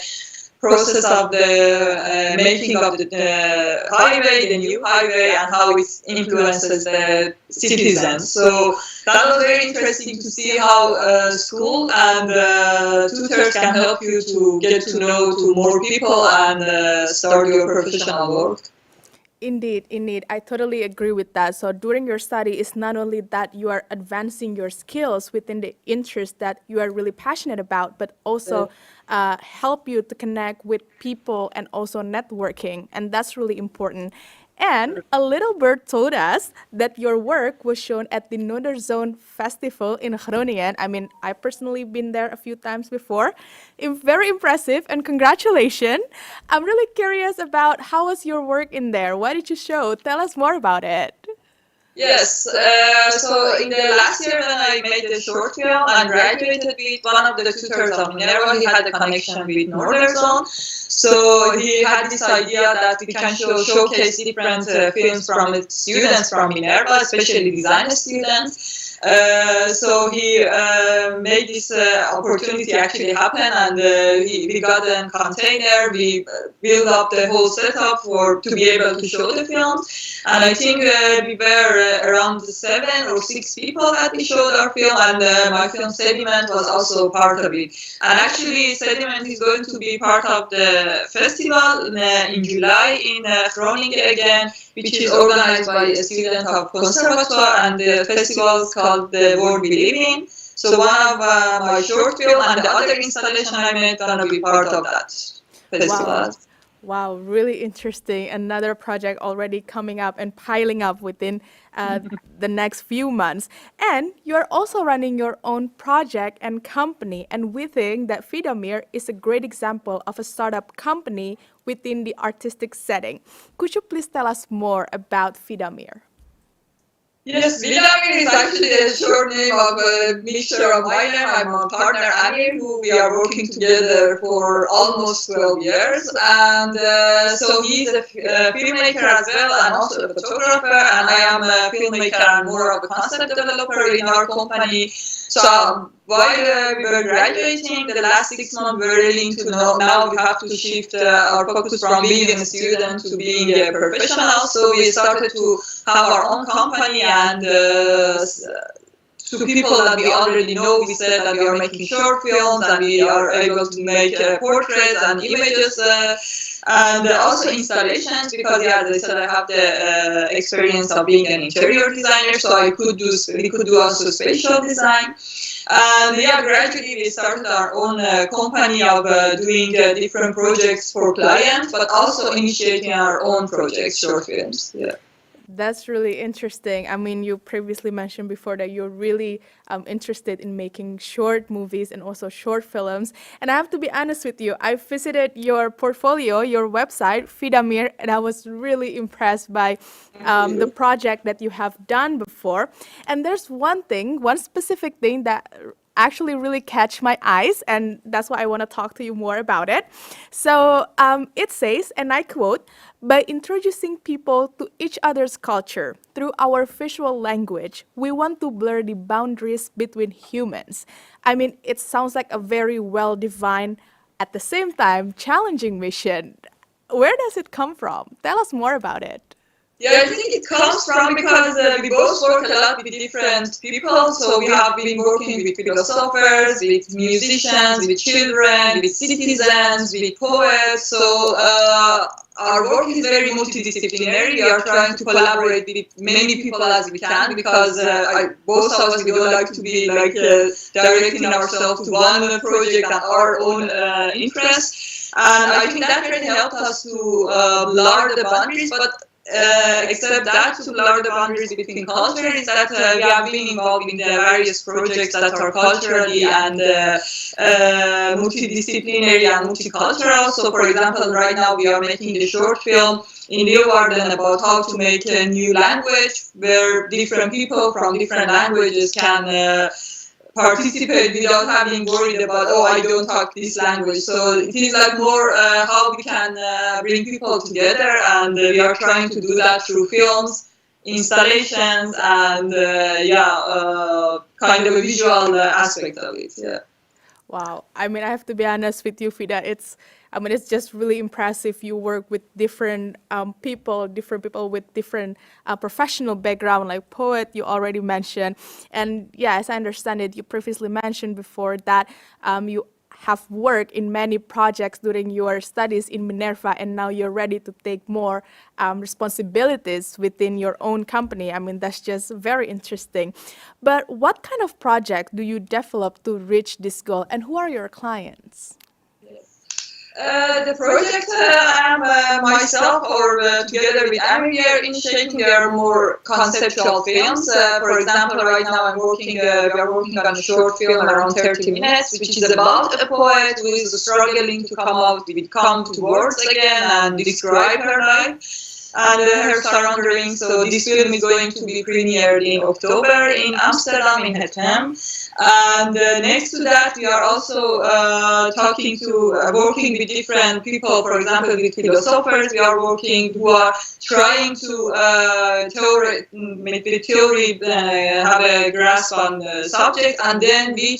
process of the making of the highway, the new highway, and how it influences the citizens. So that was very interesting to see how school and tutors can help you to get to know to more people and start your professional work. Indeed, indeed. I totally agree with that. So during your study, it's not only that you are advancing your skills within the interest that you are really passionate about, but also help you to connect with people and also networking. And that's really important. And a little bird told us that your work was shown at the Noorderzon Festival in Groningen. I mean, I personally been there a few times before. Very impressive and congratulations. I'm really curious about how was your work in there? What did you show? Tell us more about it. Yes, so in the last year when I made the short film and graduated with one of the tutors of Minerva, he had a connection with Noorderzon. So he had this idea that we can showcase different films from students from Minerva, especially design students. So he made this opportunity actually happen, and we got a container. We built up the whole setup to be able to show the films. And I think we were around 7 or 6 people that we showed our film, and my film Sediment was also part of it. And actually, Sediment is going to be part of the festival in July in Groningen again, which is organized by a student of Conservatoire, and the festival is called The World We Live In. So one of my short film and the other installation I made gonna be part of that festival. Wow, really interesting. Another project already coming up and piling up within the next few months. And you're also running your own project and company. And we think that Fidamir is a great example of a startup company within the artistic setting. Could you please tell us more about Fidamir? Yes, Vladimir is actually a short name of a mixture of my name. I'm a partner Amir, who we are working together for almost 12 years. And so he's a filmmaker as well, and also a photographer. And I am a filmmaker and more of a concept developer in our company. So while we were graduating, the last 6 months we were really into now we have to shift our focus from being a student to being a professional. So we started to have our own company, and to people that we already know, we said that we are making short films and we are able to make portraits and images and also installations, because yeah, as I said, I have the experience of being an interior designer, so we could do also spatial design. And yeah, gradually we started our own company of doing different projects for clients, but also initiating our own projects, short films. Yeah. That's really interesting. I mean, you previously mentioned before that you're really interested in making short movies and also short films. And I have to be honest with you, I visited your portfolio, your website, Fidamir, and I was really impressed by the project that you have done before. And there's one specific thing that actually really catch my eyes, and that's why I want to talk to you more about it. So it says, and I quote, by introducing people to each other's culture through our visual language, we want to blur the boundaries between humans. I mean, it sounds like a very well-defined, at the same time, challenging mission. Where does it come from? Tell us more about it. Yeah, I think it comes from because we both work a lot with different people. So we have been working with philosophers, with musicians, with children, with citizens, with poets. So our work is very multidisciplinary. We are trying to collaborate with many people as we can, because both of us, we don't like to be like directing ourselves to one project and our own interests. And I think that really helped us to blur the boundaries. But except that, to blur the boundaries between cultures, is that we have been involved in the various projects that are culturally and multidisciplinary and multicultural. So, for example, right now we are making a short film in Leeuwarden about how to make a new language where different people from different languages can participate without having worried about, oh, I don't talk this language. So it is like more how we can bring people together, and we are trying to do that through films, installations, and kind of a visual aspect of it. Yeah. Wow. I mean, I have to be honest with you, Fida. It's just really impressive. You work with different people with different professional background, like poet you already mentioned. And yeah, as I understand it, you previously mentioned before that you have worked in many projects during your studies in Minerva, and now you're ready to take more responsibilities within your own company. I mean, that's just very interesting. But what kind of project do you develop to reach this goal, and who are your clients? The project I am myself or together with Amir here initiating, they are more conceptual films. For example, right now we are working on a short film around 30 minutes, which is about a poet who is struggling to come to words again and describe her life and her surroundings. So this film is going to be premiered in October in Amsterdam, in Hatem. And next to that, we are also working with different people. For example, with philosophers, we are working who are trying to have a grasp on the subject, and then we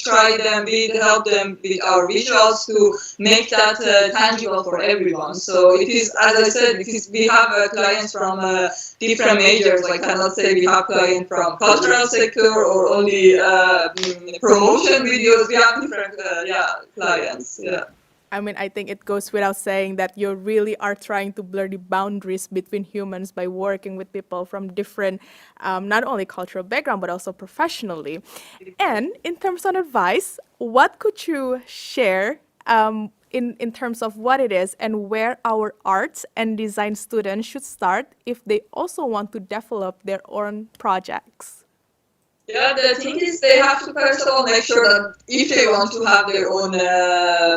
help them with our visuals to make that tangible for everyone. So it is, as I said, we have clients from different majors. I cannot say we have clients from cultural sector or only promotion videos. We have different clients. Yeah. I mean, I think it goes without saying that you really are trying to blur the boundaries between humans by working with people from different, not only cultural background, but also professionally. And in terms of advice, what could you share in terms of what it is and where our arts and design students should start if they also want to develop their own projects? Yeah, the thing is they have to first of all make sure that if they want to have their own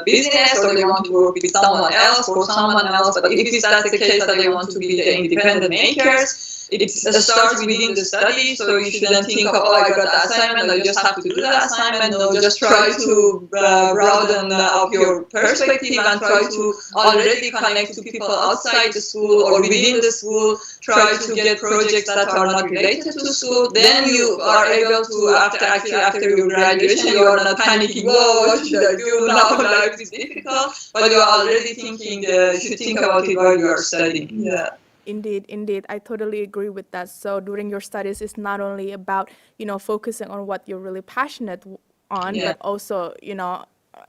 business or they want to work with someone else or someone else, but if that's the case that they want to be the independent makers, it starts within the study, so you shouldn't think of, oh, I got the assignment, I just have to do the assignment. No, just try to broaden up your perspective and try to already connect to people outside the school or within the school. Try to get projects that are not related to school. Then you are able to, after your graduation, you are not panicking, whoa, what should I do now? Life is difficult. But you are already thinking, you should think about it while you are studying. Yeah. Indeed. I totally agree with that. So during your studies, it's not only about, focusing on what you're really passionate on, but also,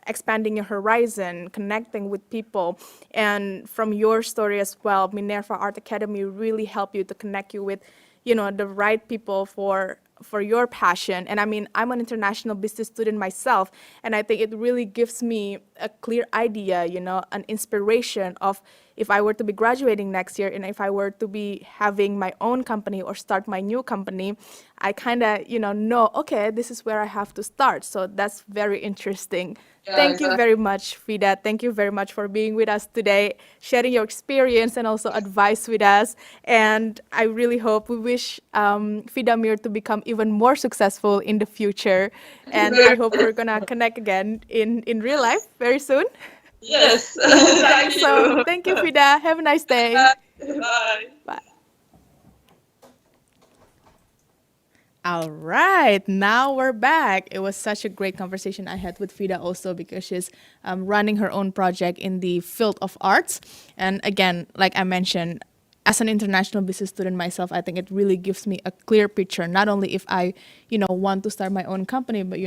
expanding your horizon, connecting with people. And from your story as well, Minerva Art Academy really helped you to connect you with, the right people for your passion. And I mean, I'm an international business student myself, and I think it really gives me a clear idea, an inspiration of if I were to be graduating next year and if I were to be having my own company or start my new company, I kind of, know, okay, this is where I have to start. So that's very interesting. Yeah, Thank you very much, Vida. Thank you very much for being with us today, sharing your experience and also advice with us. And I really hope we wish Vida Mir to become even more successful in the future. And I hope we're going to connect again in real life very soon. Yes. Thank you. So thank you, Vida. Have a nice day. Bye. Bye. All right, now we're back. It was such a great conversation I had with Vida also because she's running her own project in the field of arts. And again, like I mentioned, as an international business student myself, I think it really gives me a clear picture, not only if I, want to start my own company, but,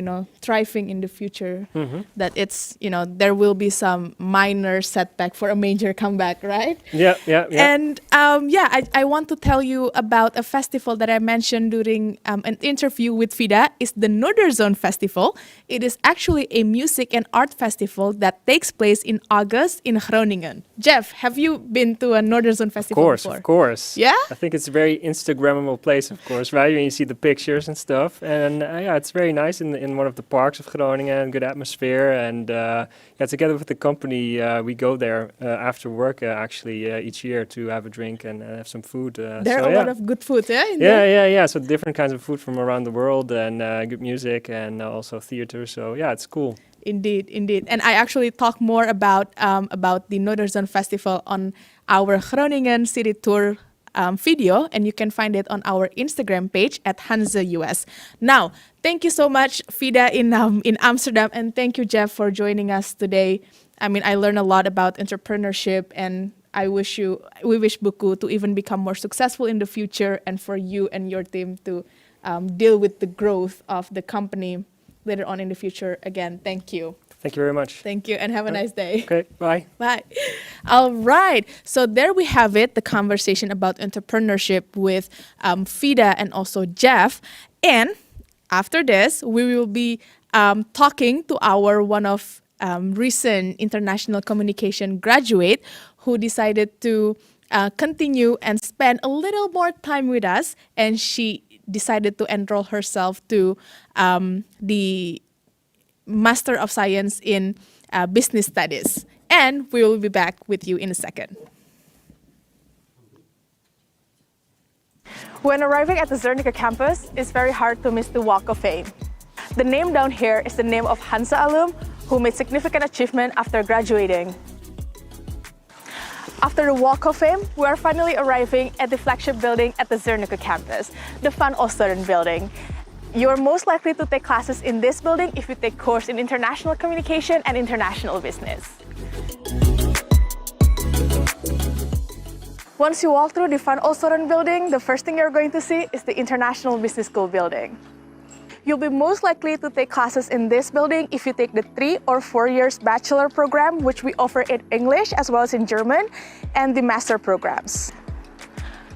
thriving in the future, that it's, there will be some minor setback for a major comeback, right? Yeah. And I want to tell you about a festival that I mentioned during an interview with Vida. It's the Noorderzon Festival. It is actually a music and art festival that takes place in August in Groningen. Jeff, have you been to a Noorderzon Festival before? Of course. Yeah? I think it's a very Instagrammable place, of course, right? When you see the pictures and stuff. And it's very nice in one of the parks of Groningen, good atmosphere. And together with the company, we go there after work, each year to have a drink and have some food. There are a lot of good food, yeah? Yeah. So different kinds of food from around the world and good music and also theater. So it's cool. Indeed. And I actually talk more about the Noorderzon Festival on our Groningen City Tour video, and you can find it on our Instagram page at Hanze US. Now, thank you so much, Vida in Amsterdam, and thank you, Jeff, for joining us today. I mean, I learned a lot about entrepreneurship, and we wish Buku to even become more successful in the future, and for you and your team to deal with the growth of the company later on in the future. Again, thank you. Thank you very much. Thank you, and have a nice day. Okay, bye. Bye. All right. So there we have it, the conversation about entrepreneurship with Vida and also Jeff. And after this, we will be talking to our one of recent international communication graduate who decided to continue and spend a little more time with us. And she decided to enroll herself to the Master of Science in Business Studies. And we will be back with you in a second. When arriving at the Zernike campus, it's very hard to miss the Walk of Fame. The name down here is the name of Hanze alum who made significant achievement after graduating. After the Walk of Fame, we are finally arriving at the flagship building at the Zernike campus, the Van Osteren building. You are most likely to take classes in this building if you take course in international communication and international business. Once you walk through the Van Osteren building, the first thing you're going to see is the International Business School building. You'll be most likely to take classes in this building if you take the 3 or 4 years bachelor program, which we offer in English as well as in German, and the master programs.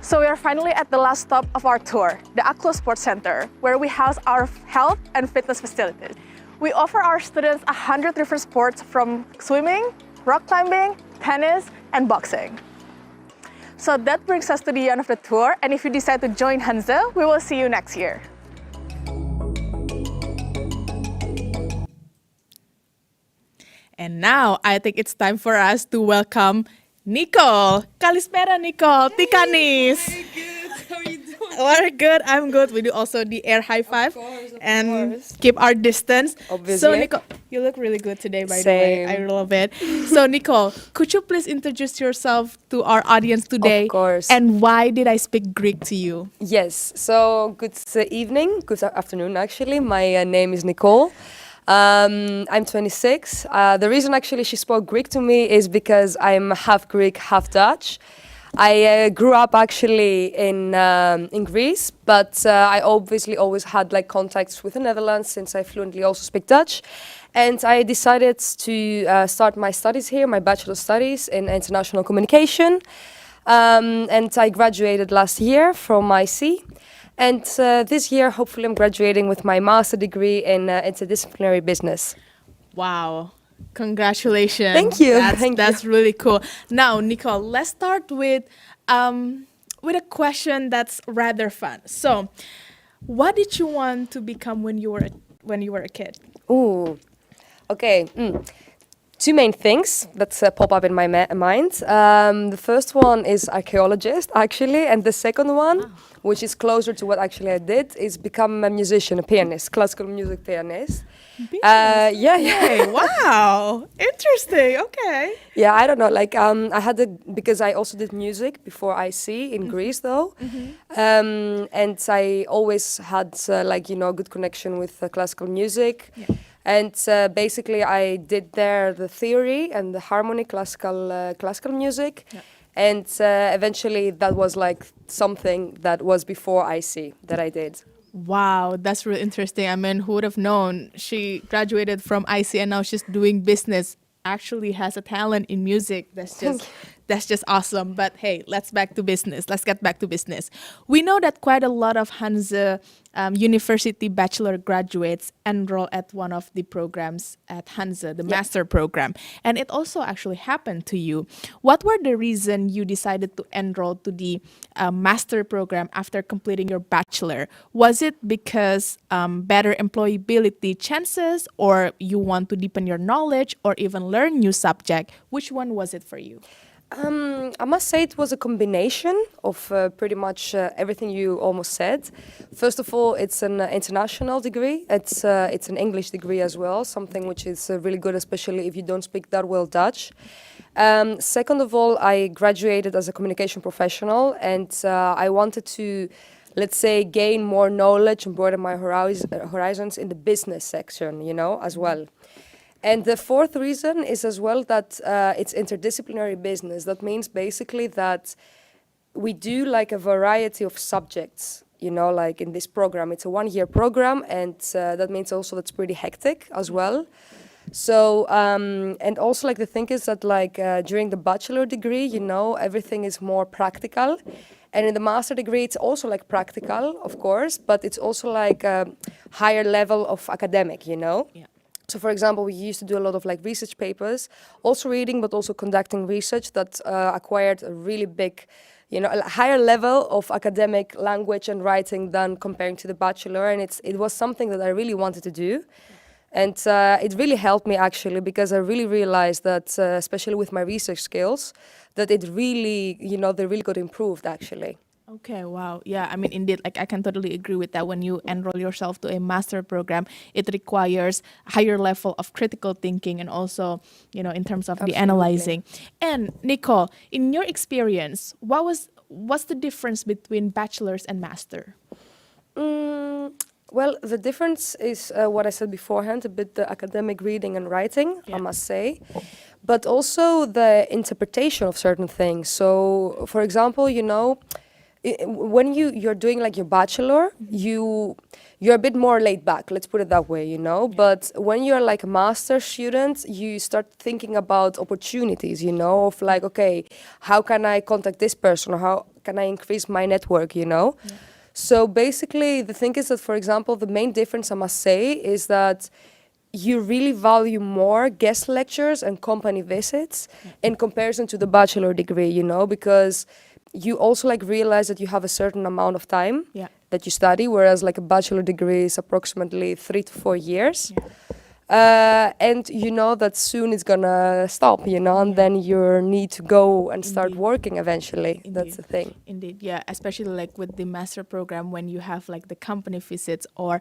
So we are finally at the last stop of our tour, the Aklo Sports Center, where we house our health and fitness facilities. We offer our students 100 different sports from swimming, rock climbing, tennis, and boxing. So that brings us to the end of the tour, and if you decide to join Hanze, we will see you next year. And now I think it's time for us to welcome Nicole. Kalispera, Nicole. Tikanis. How are you doing? We're good. I'm good. We do also the air high five and course. keep our distance. Obviously. So Nicole, you look really good today, by the way. I Same. love it. So Nicole, could you please introduce yourself to our audience today? Of course. And why did I speak Greek to you? Yes, so good evening, good afternoon actually. My name is Nicole. I'm 26. The reason actually she spoke Greek to me is because I'm half Greek, half Dutch. I grew up actually in Greece, but I obviously always had like contacts with the Netherlands since I fluently also speak Dutch. And I decided to start my studies here, my bachelor studies in international communication. And I graduated last year from IC. And this year, hopefully, I'm graduating with my master degree in interdisciplinary business. Wow. Congratulations. Thank you. That's really cool. Now, Nicole, let's start with a question that's rather fun. So, what did you want to become when you were a kid? Ooh, okay. Two main things that pop up in my mind. The first one is archaeologist, actually, and the second one, which is closer to what actually I did, is become a musician, a pianist, classical music pianist. Yeah. Hey, wow. Interesting. Okay. Yeah, I don't know. Like, because I also did music before IC in Greece, though, and I always had good connection with classical music. Yeah. And basically, I did there the theory and the harmony, classical music, and eventually that was like something that was before IC that I did. Wow, that's really interesting. I mean, who would have known? She graduated from IC and now she's doing business. Actually has a talent in music. That's just awesome. But hey, let's get back to business. We know that quite a lot of Hanze University bachelor graduates enroll at one of the programs at Hanze, the master program. And it also actually happened to you. What were the reason you decided to enroll to the master program after completing your bachelor? Was it because better employability chances, or you want to deepen your knowledge, or even learn new subject? Which one was it for you? I must say it was a combination of pretty much everything you almost said. First of all, it's an international degree. It's an English degree as well, something which is really good, especially if you don't speak that well Dutch. Second of all, I graduated as a communication professional, and I wanted to, let's say, gain more knowledge and broaden my horizons in the business section, as well. And the fourth reason is as well that it's interdisciplinary business. That means basically that we do like a variety of subjects, like in this program. It's a 1-year program, and that means also that's pretty hectic as well. So, and also like the thing is that like during the bachelor degree, everything is more practical. And in the master degree, it's also like practical, of course, but it's also like a higher level of academic, Yeah. So, for example, we used to do a lot of like research papers, also reading, but also conducting research that acquired a really big, a higher level of academic language and writing than comparing to the bachelor. And it was something that I really wanted to do. And it really helped me actually, because I really realized that, especially with my research skills, that it really, they really got improved actually. Okay, wow. Yeah, I mean, indeed, like I can totally agree with that. When you enroll yourself to a master program, it requires a higher level of critical thinking and also, in terms of the analyzing. And Nicole, in your experience, what's the difference between bachelor's and master? Well, the difference is what I said beforehand, a bit the academic reading and writing, I must say, but also the interpretation of certain things. So, for example, when you're doing like your bachelor, you're a bit more laid back, let's put it that way, But when you're like a master student, you start thinking about opportunities, of like, okay, how can I contact this person, or how can I increase my network, So basically, the thing is that, for example, the main difference I must say is that you really value more guest lectures and company visits in comparison to the bachelor degree, you know, because you also like realize that you have a certain amount of time Yeah. that you study, whereas like a bachelor degree is approximately 3 to 4 years. Yeah. And you know that soon it's gonna stop, you know, and Yeah. then you need to go and start Indeed. working eventually. Indeed. That's the thing. Indeed, yeah, especially like with the master program, when you have like the company visits or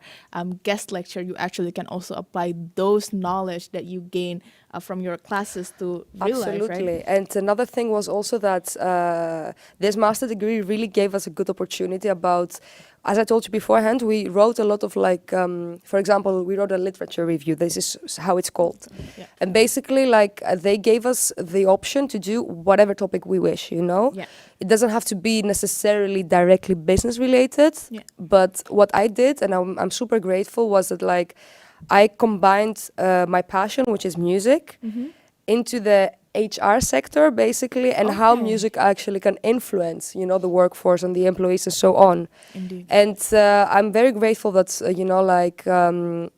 guest lecture, you actually can also apply those knowledge that you gain from your classes to real life, Absolutely. right? And another thing was also that this master degree really gave us a good opportunity about, as I told you beforehand, we wrote a lot of like, for example, we wrote a literature review. This is how it's called. Yeah. And basically, like, they gave us the option to do whatever topic we wish, you know? Yeah. It doesn't have to be necessarily directly business related. Yeah. But what I did, and I'm super grateful, was that like, I combined my passion, which is music, into the HR sector, basically, and how Okay. music actually can influence, you know, the workforce and the employees and so on. Indeed. And I'm very grateful that, you know, like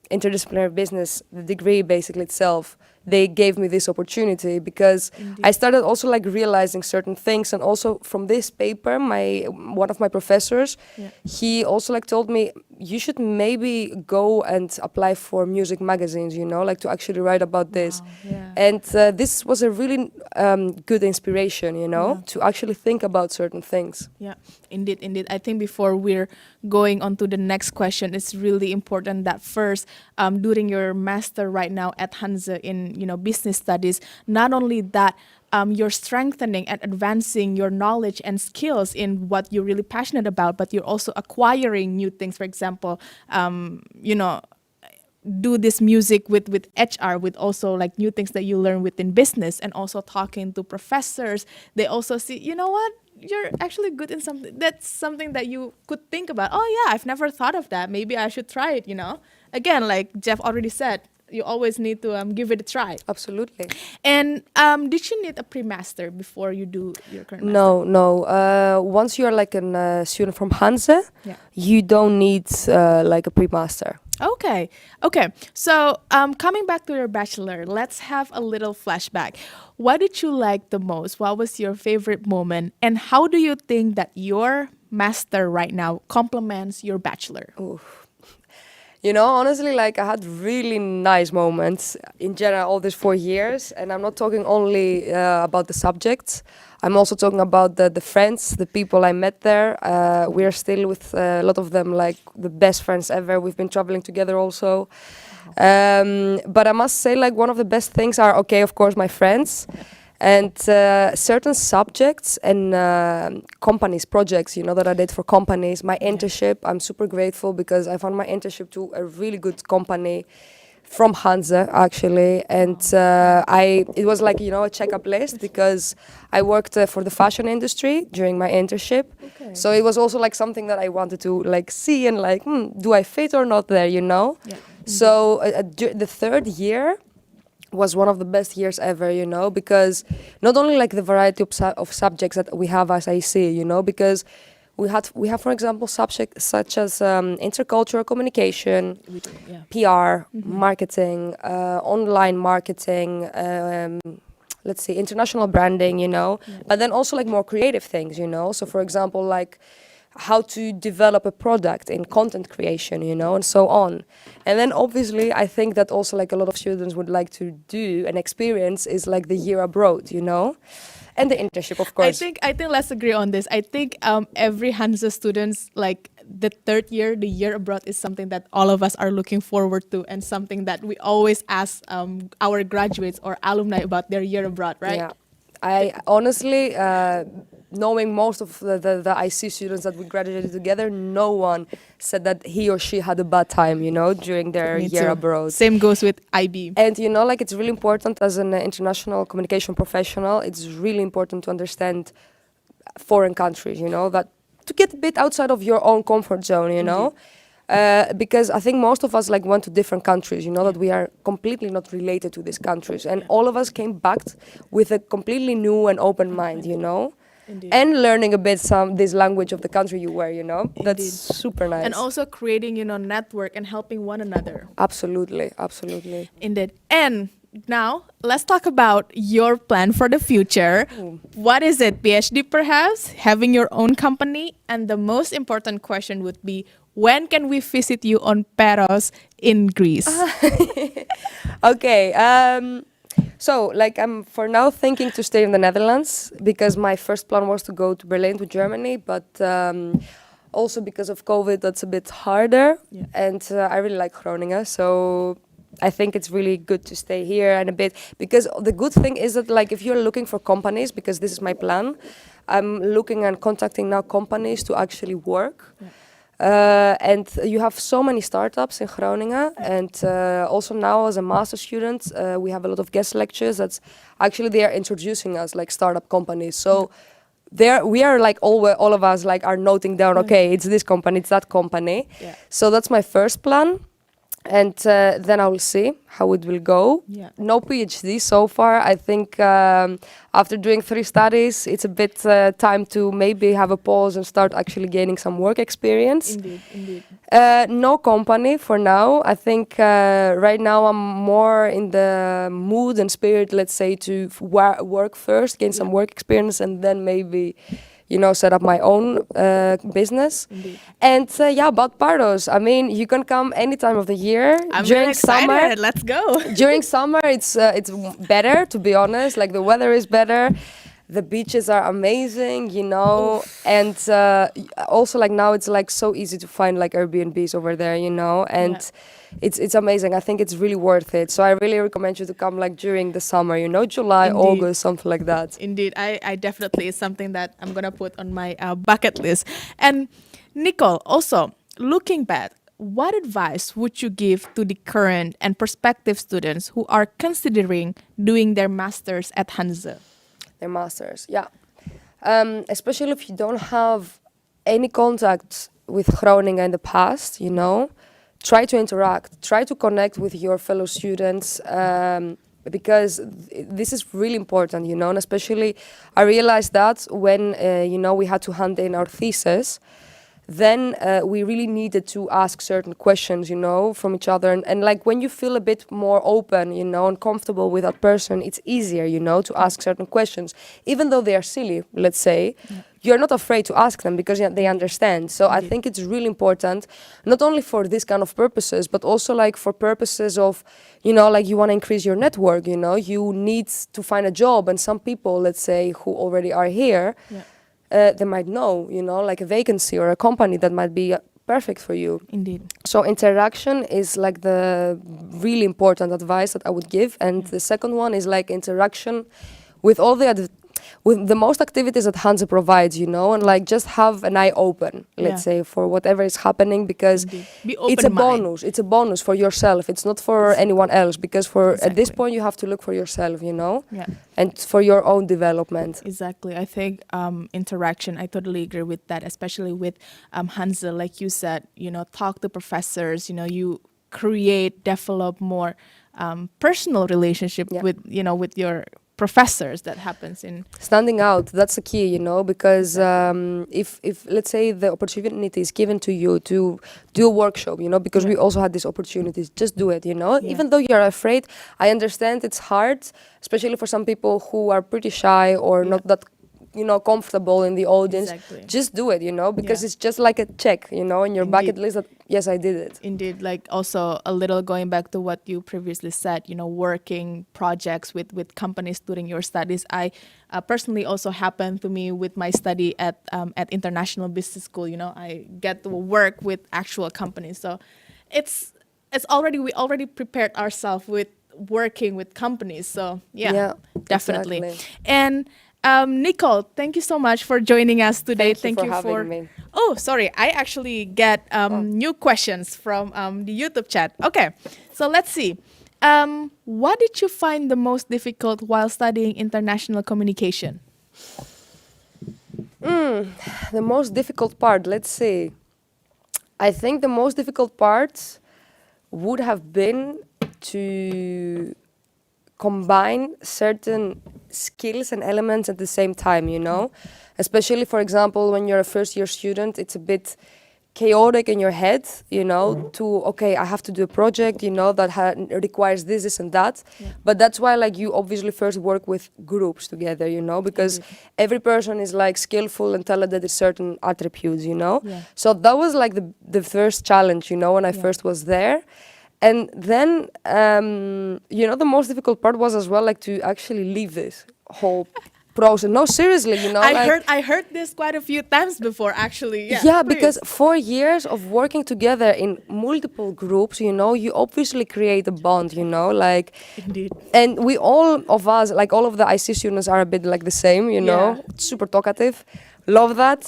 interdisciplinary business, the degree basically itself, they gave me this opportunity because Indeed. I started also like realizing certain things. And also from this paper, one of my professors, Yeah. he also like told me, you should maybe go and apply for music magazines, you know, like to actually write about this. Wow, yeah. And this was a really good inspiration, you know, Yeah. to actually think about certain things. Yeah, indeed, indeed. I think before we're going on to the next question, it's really important that first, during your master right now at Hanze in business studies, not only that you're strengthening and advancing your knowledge and skills in what you're really passionate about, but you're also acquiring new things. For example, do this music with HR, with also like new things that you learn within business, and also talking to professors. They also see, you know what, you're actually good in something. That's something that you could think about. Oh yeah, I've never thought of that. Maybe I should try it. Again, like Jeff already said, you always need to give it a try. Absolutely. And did you need a pre-master before you do your current master? No. Once you're like a student from Hanze, Yeah. you don't need like a pre-master. Okay. So coming back to your bachelor, let's have a little flashback. What did you like the most? What was your favorite moment? And how do you think that your master right now complements your bachelor? You know, honestly, like I had really nice moments in general all these 4 years. And I'm not talking only about the subjects. I'm also talking about the friends, the people I met there. We are still with a lot of them like the best friends ever. We've been traveling together also. But I must say like one of the best things are, okay, of course, my friends. And certain subjects and companies, projects, that I did for companies. My internship, I'm super grateful because I found my internship to a really good company from Hanze, actually. And it was like, a checkup list because I worked for the fashion industry during my internship. Okay. So it was also like something that I wanted to like see and like, do I fit or not there, Yeah. So the third year was one of the best years ever, because not only like the variety of subjects that we have as I see, because we have, for example, subjects such as intercultural communication, We do, yeah. PR, marketing, online marketing, let's see, international branding, but then also like more creative things, So for example, like how to develop a product in content creation, and so on. And then obviously I think that also like a lot of students would like to do and experience is like the year abroad, and the internship, of course. I think let's agree on this. I think every Hanze students, like the third year, the year abroad is something that all of us are looking forward to, and something that we always ask our graduates or alumni about their year abroad, right? Yeah. I honestly, knowing most of the IC students that we graduated together, no one said that he or she had a bad time, during their Me year too. abroad. Same goes with IB. And like it's really important as an international communication professional, it's really important to understand foreign countries, that to get a bit outside of your own comfort zone, because I think most of us like went to different countries, that we are completely not related to these countries. And all of us came back with a completely new and open mind, Indeed. and learning a bit this language of the country you were, you know. That's Indeed. super nice. And also creating, network and helping one another. Absolutely, absolutely. Indeed. And now let's talk about your plan for the future. What is it? PhD perhaps? Having your own company? And the most important question would be, when can we visit you on Paros in Greece? Okay. So, like, I'm for now thinking to stay in the Netherlands because my first plan was to go to Berlin, to Germany, but also because of COVID, that's a bit harder. Yeah. And I really like Groningen, so I think it's really good to stay here and a bit, because the good thing is that, like, if you're looking for companies, because this is my plan, I'm looking and contacting now companies to actually work. Yeah. And you have so many startups in Groningen, and also now as a master student, we have a lot of guest lectures. That's actually they are introducing us like startup companies. So there we are, like all of us like are noting down. Okay, it's this company, it's that company. Yeah. So that's my first plan, and then I will see how it will go. Yeah. No PhD so far. I think after doing 3 studies, it's a bit time to maybe have a pause and start actually gaining some work experience. Indeed, indeed. No company for now. I think right now I'm more in the mood and spirit, let's say, to work first, gain some work experience, and then maybe, set up my own business. Indeed. And yeah, about Paros. I mean, you can come any time of the year. I'm during very excited. summer. Let's go. During summer, it's better, to be honest. Like, the weather is better. The beaches are amazing, and also, like, now it's like so easy to find like Airbnbs over there, and it's amazing. I think it's really worth it. So I really recommend you to come like during the summer, July, Indeed. August, something like that. Indeed, I definitely, it's something that I'm gonna put on my bucket list. And Nicole, also looking back, what advice would you give to the current and prospective students who are considering doing their masters at Hanze? Their masters, yeah. Especially if you don't have any contact with Groningen in the past, try to interact, try to connect with your fellow students, because this is really important, and especially I realized that when, we had to hand in our thesis, then we really needed to ask certain questions, from each other. And like when you feel a bit more open, and comfortable with that person, it's easier, to ask certain questions. Even though they are silly, let's say, you're not afraid to ask them because they understand. So I think it's really important, not only for this kind of purposes, but also like for purposes of, like you want to increase your network, you need to find a job. And some people, let's say, who already are here, they might know, like a vacancy or a company that might be perfect for you. Indeed. So interaction is like the really important advice that I would give. And the second one is like interaction with all the with the most activities that Hanze provides, and like just have an eye open, let's say, for whatever is happening, because Be open it's a mind. bonus. It's a bonus for yourself. It's not for anyone else, because at this Exactly. point you have to look for yourself, Yeah. and for your own development. Exactly. I think interaction, I totally agree with that, especially with Hanze, like you said, talk to professors, you develop more personal relationship with, with your professors. That happens in Standing out, that's the key, because if let's say the opportunity is given to you to do a workshop, because we also had these opportunities, just do it, even though you're afraid. I understand it's hard, especially for some people who are pretty shy or not that comfortable in the audience. Exactly. Just do it, because it's just like a check, in your bucket Indeed. list that yes, I did it. Indeed, like also a little going back to what you previously said, working projects with companies during your studies. I personally also happened to me with my study at International Business School. I get to work with actual companies, so it's we already prepared ourselves with working with companies. So yeah, definitely. Exactly. And Nicole, thank you so much for joining us today. Thank you for having me. Oh, sorry. I actually get new questions from the YouTube chat. Okay, so let's see. What did you find the most difficult while studying international communication? The most difficult part, let's see. I think the most difficult part would have been to combine certain skills and elements at the same time, Especially, for example, when you're a first year student, it's a bit chaotic in your head, you know, to, okay, I have to do a project, you know, that requires this and that. But that's why, like, you obviously first work with groups together, you know, because every person is like skillful and talented in certain attributes, you know. So that was like the first challenge, you know, when I first was there. And then, you know, the most difficult part was as well, like, to actually leave this whole process. No, seriously, you know. I heard this quite a few times before, actually. Yeah, Please. because 4 years of working together in multiple groups, you know, you obviously create a bond, you know, like. Indeed. And we all of us, like all of the IC students, are a bit like the same, you know, super talkative. Love that.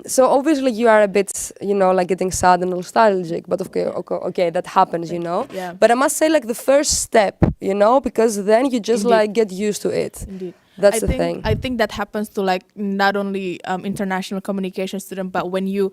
So obviously you are a bit, you know, like getting sad and nostalgic, but okay, that happens, you know. Yeah. But I must say, like, the first step, you know, because then you just like get used to it. Indeed. That's the thing. I think that happens to like not only international communication student, but when you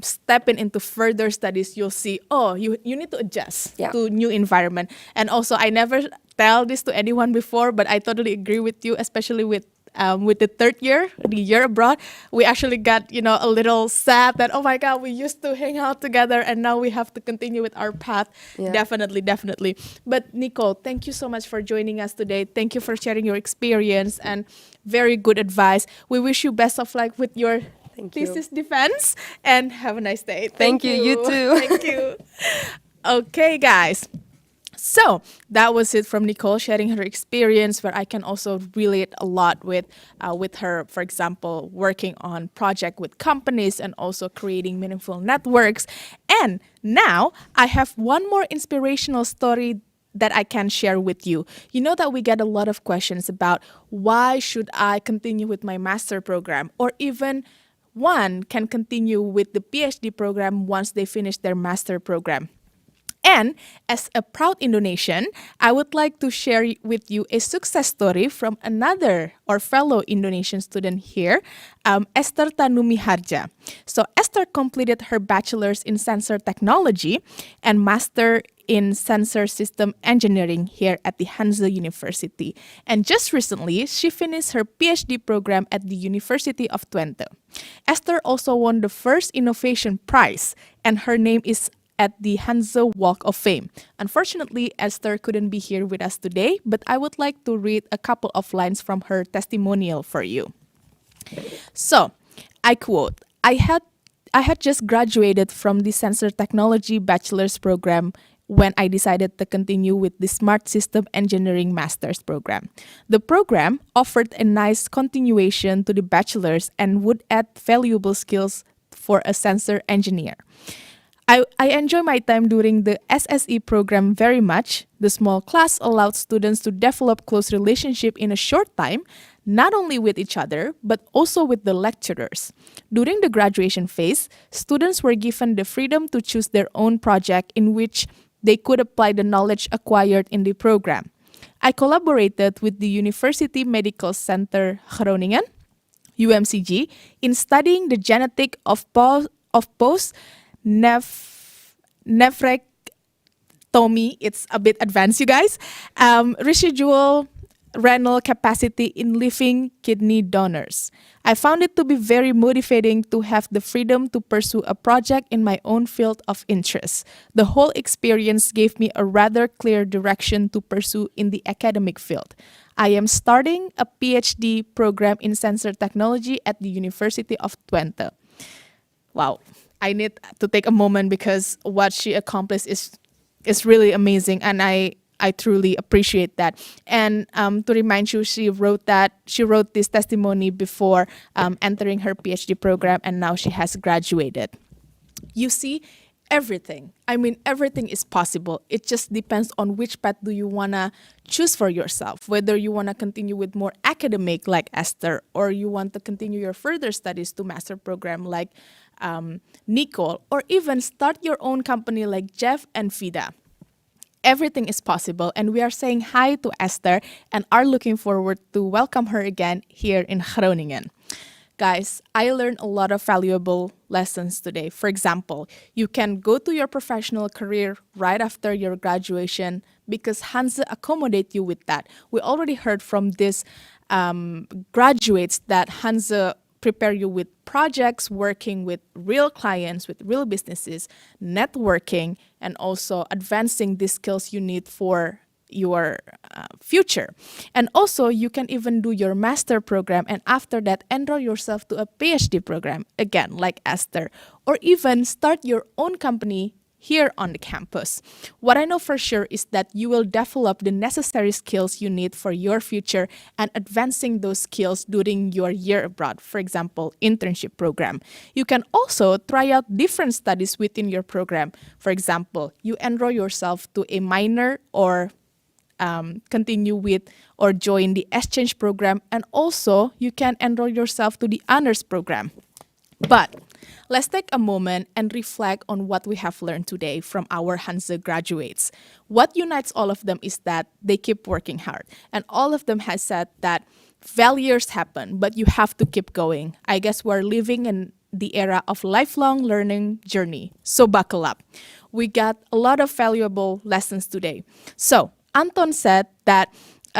step into further studies, you'll see, oh, you need to adjust to new environment. And also, I never tell this to anyone before, but I totally agree with you, especially with the third year, the year abroad. We actually got, you know, a little sad that, oh my God, we used to hang out together and now we have to continue with our path. Definitely. But Nicole, thank you so much for joining us today. Thank you for sharing your experience and very good advice. We wish you best of luck with your thesis defense and have a nice day. Thank you. You too. Thank you. Okay, guys. So that was it from Nicole sharing her experience, where I can also relate a lot with her, for example, working on project with companies and also creating meaningful networks. And now I have one more inspirational story that I can share with you. You know that we get a lot of questions about why should I continue with my master program, or even one can continue with the PhD program once they finish their master program. And as a proud Indonesian, I would like to share with you a success story from another or fellow Indonesian student here, Esther Tanumi Harja. So Esther completed her bachelor's in sensor technology and master in sensor system engineering here at the Hanze University. And just recently, she finished her PhD program at the University of Twente. Esther also won the first innovation prize, and her name is at the Hanzo Walk of Fame. Unfortunately, Esther couldn't be here with us today, but I would like to read a couple of lines from her testimonial for you. So, I quote, I had just graduated from the Sensor Technology Bachelor's program when I decided to continue with the Smart System Engineering Master's program. The program offered a nice continuation to the bachelor's and would add valuable skills for a sensor engineer. I enjoy my time during the SSE program very much. The small class allowed students to develop close relationship in a short time, not only with each other, but also with the lecturers. During the graduation phase, students were given the freedom to choose their own project in which they could apply the knowledge acquired in the program. I collaborated with the University Medical Center Groningen, UMCG, in studying the genetic of nephrectomy, it's a bit advanced, you guys, residual renal capacity in living kidney donors. I found it to be very motivating to have the freedom to pursue a project in my own field of interest. The whole experience gave me a rather clear direction to pursue in the academic field. I am starting a PhD program in sensor technology at the University of Twente. Wow. I need to take a moment because what she accomplished is really amazing, and I truly appreciate that. And to remind you, she wrote this testimony before entering her PhD program, and now she has graduated. You see, everything is possible. It just depends on which path do you wanna choose for yourself. Whether you wanna continue with more academic like Esther, or you want to continue your further studies to master program like Nicole, or even start your own company like Jeff and Vida. Everything is possible, and we are saying hi to Esther and are looking forward to welcome her again here in Groningen. Guys, I learned a lot of valuable lessons today. For example, you can go to your professional career right after your graduation because Hanze accommodate you with that. We already heard from this graduates that Hanze prepare you with projects, working with real clients, with real businesses, networking, and also advancing the skills you need for your future. And also, you can even do your master program, and after that, enroll yourself to a PhD program, again, like Esther, or even start your own company here on the campus. What I know for sure is that you will develop the necessary skills you need for your future and advancing those skills during your year abroad, for example, internship program. You can also try out different studies within your program. For example, you enroll yourself to a minor or continue with or join the exchange program, and also you can enroll yourself to the honors program. But let's take a moment and reflect on what we have learned today from our Hanze graduates. What unites all of them is that they keep working hard, and all of them has said that failures happen, but you have to keep going. I guess we're living in the era of lifelong learning journey, so buckle up. We got a lot of valuable lessons today. So Anton said that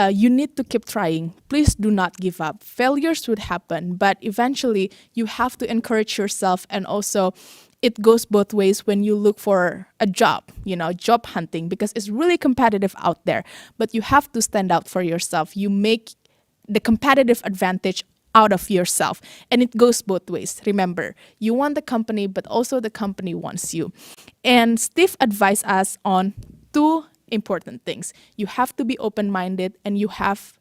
you need to keep trying. Please do not give up. Failures would happen, but eventually you have to encourage yourself. And also, it goes both ways when you look for a job, job hunting, because it's really competitive out there. But you have to stand out for yourself. You make the competitive advantage out of yourself. And it goes both ways. Remember, you want the company, but also the company wants you. And Steve advised us on two important things. You have to be open-minded, and you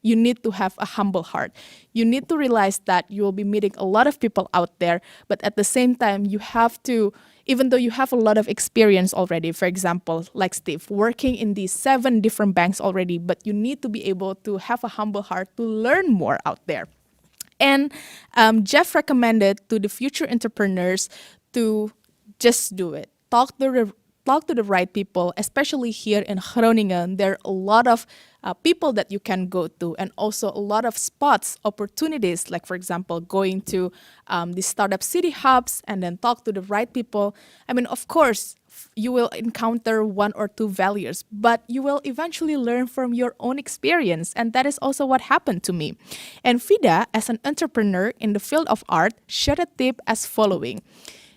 need to have a humble heart. You need to realize that you will be meeting a lot of people out there, but at the same time, you have to, even though you have a lot of experience already, for example, like Steve, working in these 7 different banks already, but you need to be able to have a humble heart to learn more out there. And Jeff recommended to the future entrepreneurs to just do it. Talk to the right people, especially here in Groningen. There are a lot of people that you can go to, and also a lot of spots, opportunities, like, for example, going to the startup city hubs and then talk to the right people. I mean, of course, you will encounter 1 or 2 failures, but you will eventually learn from your own experience. And that is also what happened to me. And Vida, as an entrepreneur in the field of art, shared a tip as following.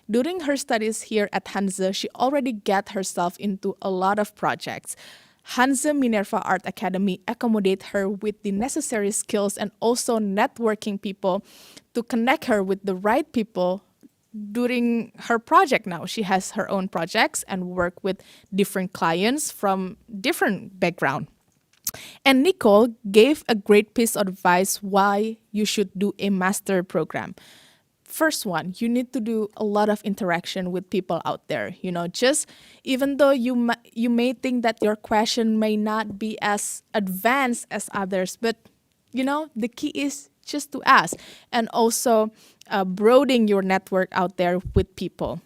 During her studies here at Hanze, she already got herself into a lot of projects. Hanze Minerva Art Academy accommodate her with the necessary skills and also networking people to connect her with the right people during her project now. She has her own projects and work with different clients from different background. And Nicole gave a great piece of advice why you should do a master program. First one, you need to do a lot of interaction with people out there. Just even though you may think that your question may not be as advanced as others, but the key is just to ask, and also broadening your network out there with people.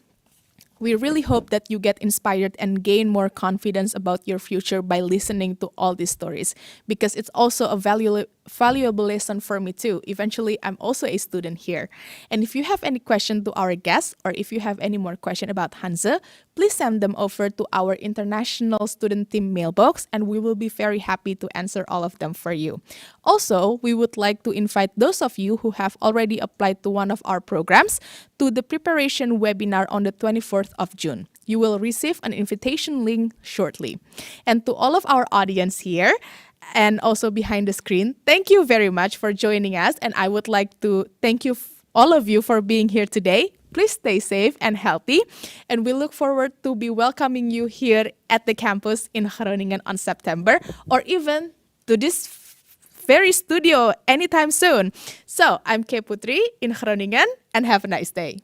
We really hope that you get inspired and gain more confidence about your future by listening to all these stories, because it's also a valuable lesson for me too. Eventually, I'm also a student here. And if you have any question to our guests, or if you have any more question about Hanze, please send them over to our international student team mailbox, and we will be very happy to answer all of them for you. Also, we would like to invite those of you who have already applied to one of our programs to the preparation webinar on the 24th of June. You will receive an invitation link shortly. And to all of our audience here and also behind the screen, thank you very much for joining us. And I would like to thank you, all of you, for being here today. Please stay safe and healthy. And we look forward to be welcoming you here at the campus in Groningen on September, or even to this very studio anytime soon. So I'm Kay Putri in Groningen, and have a nice day.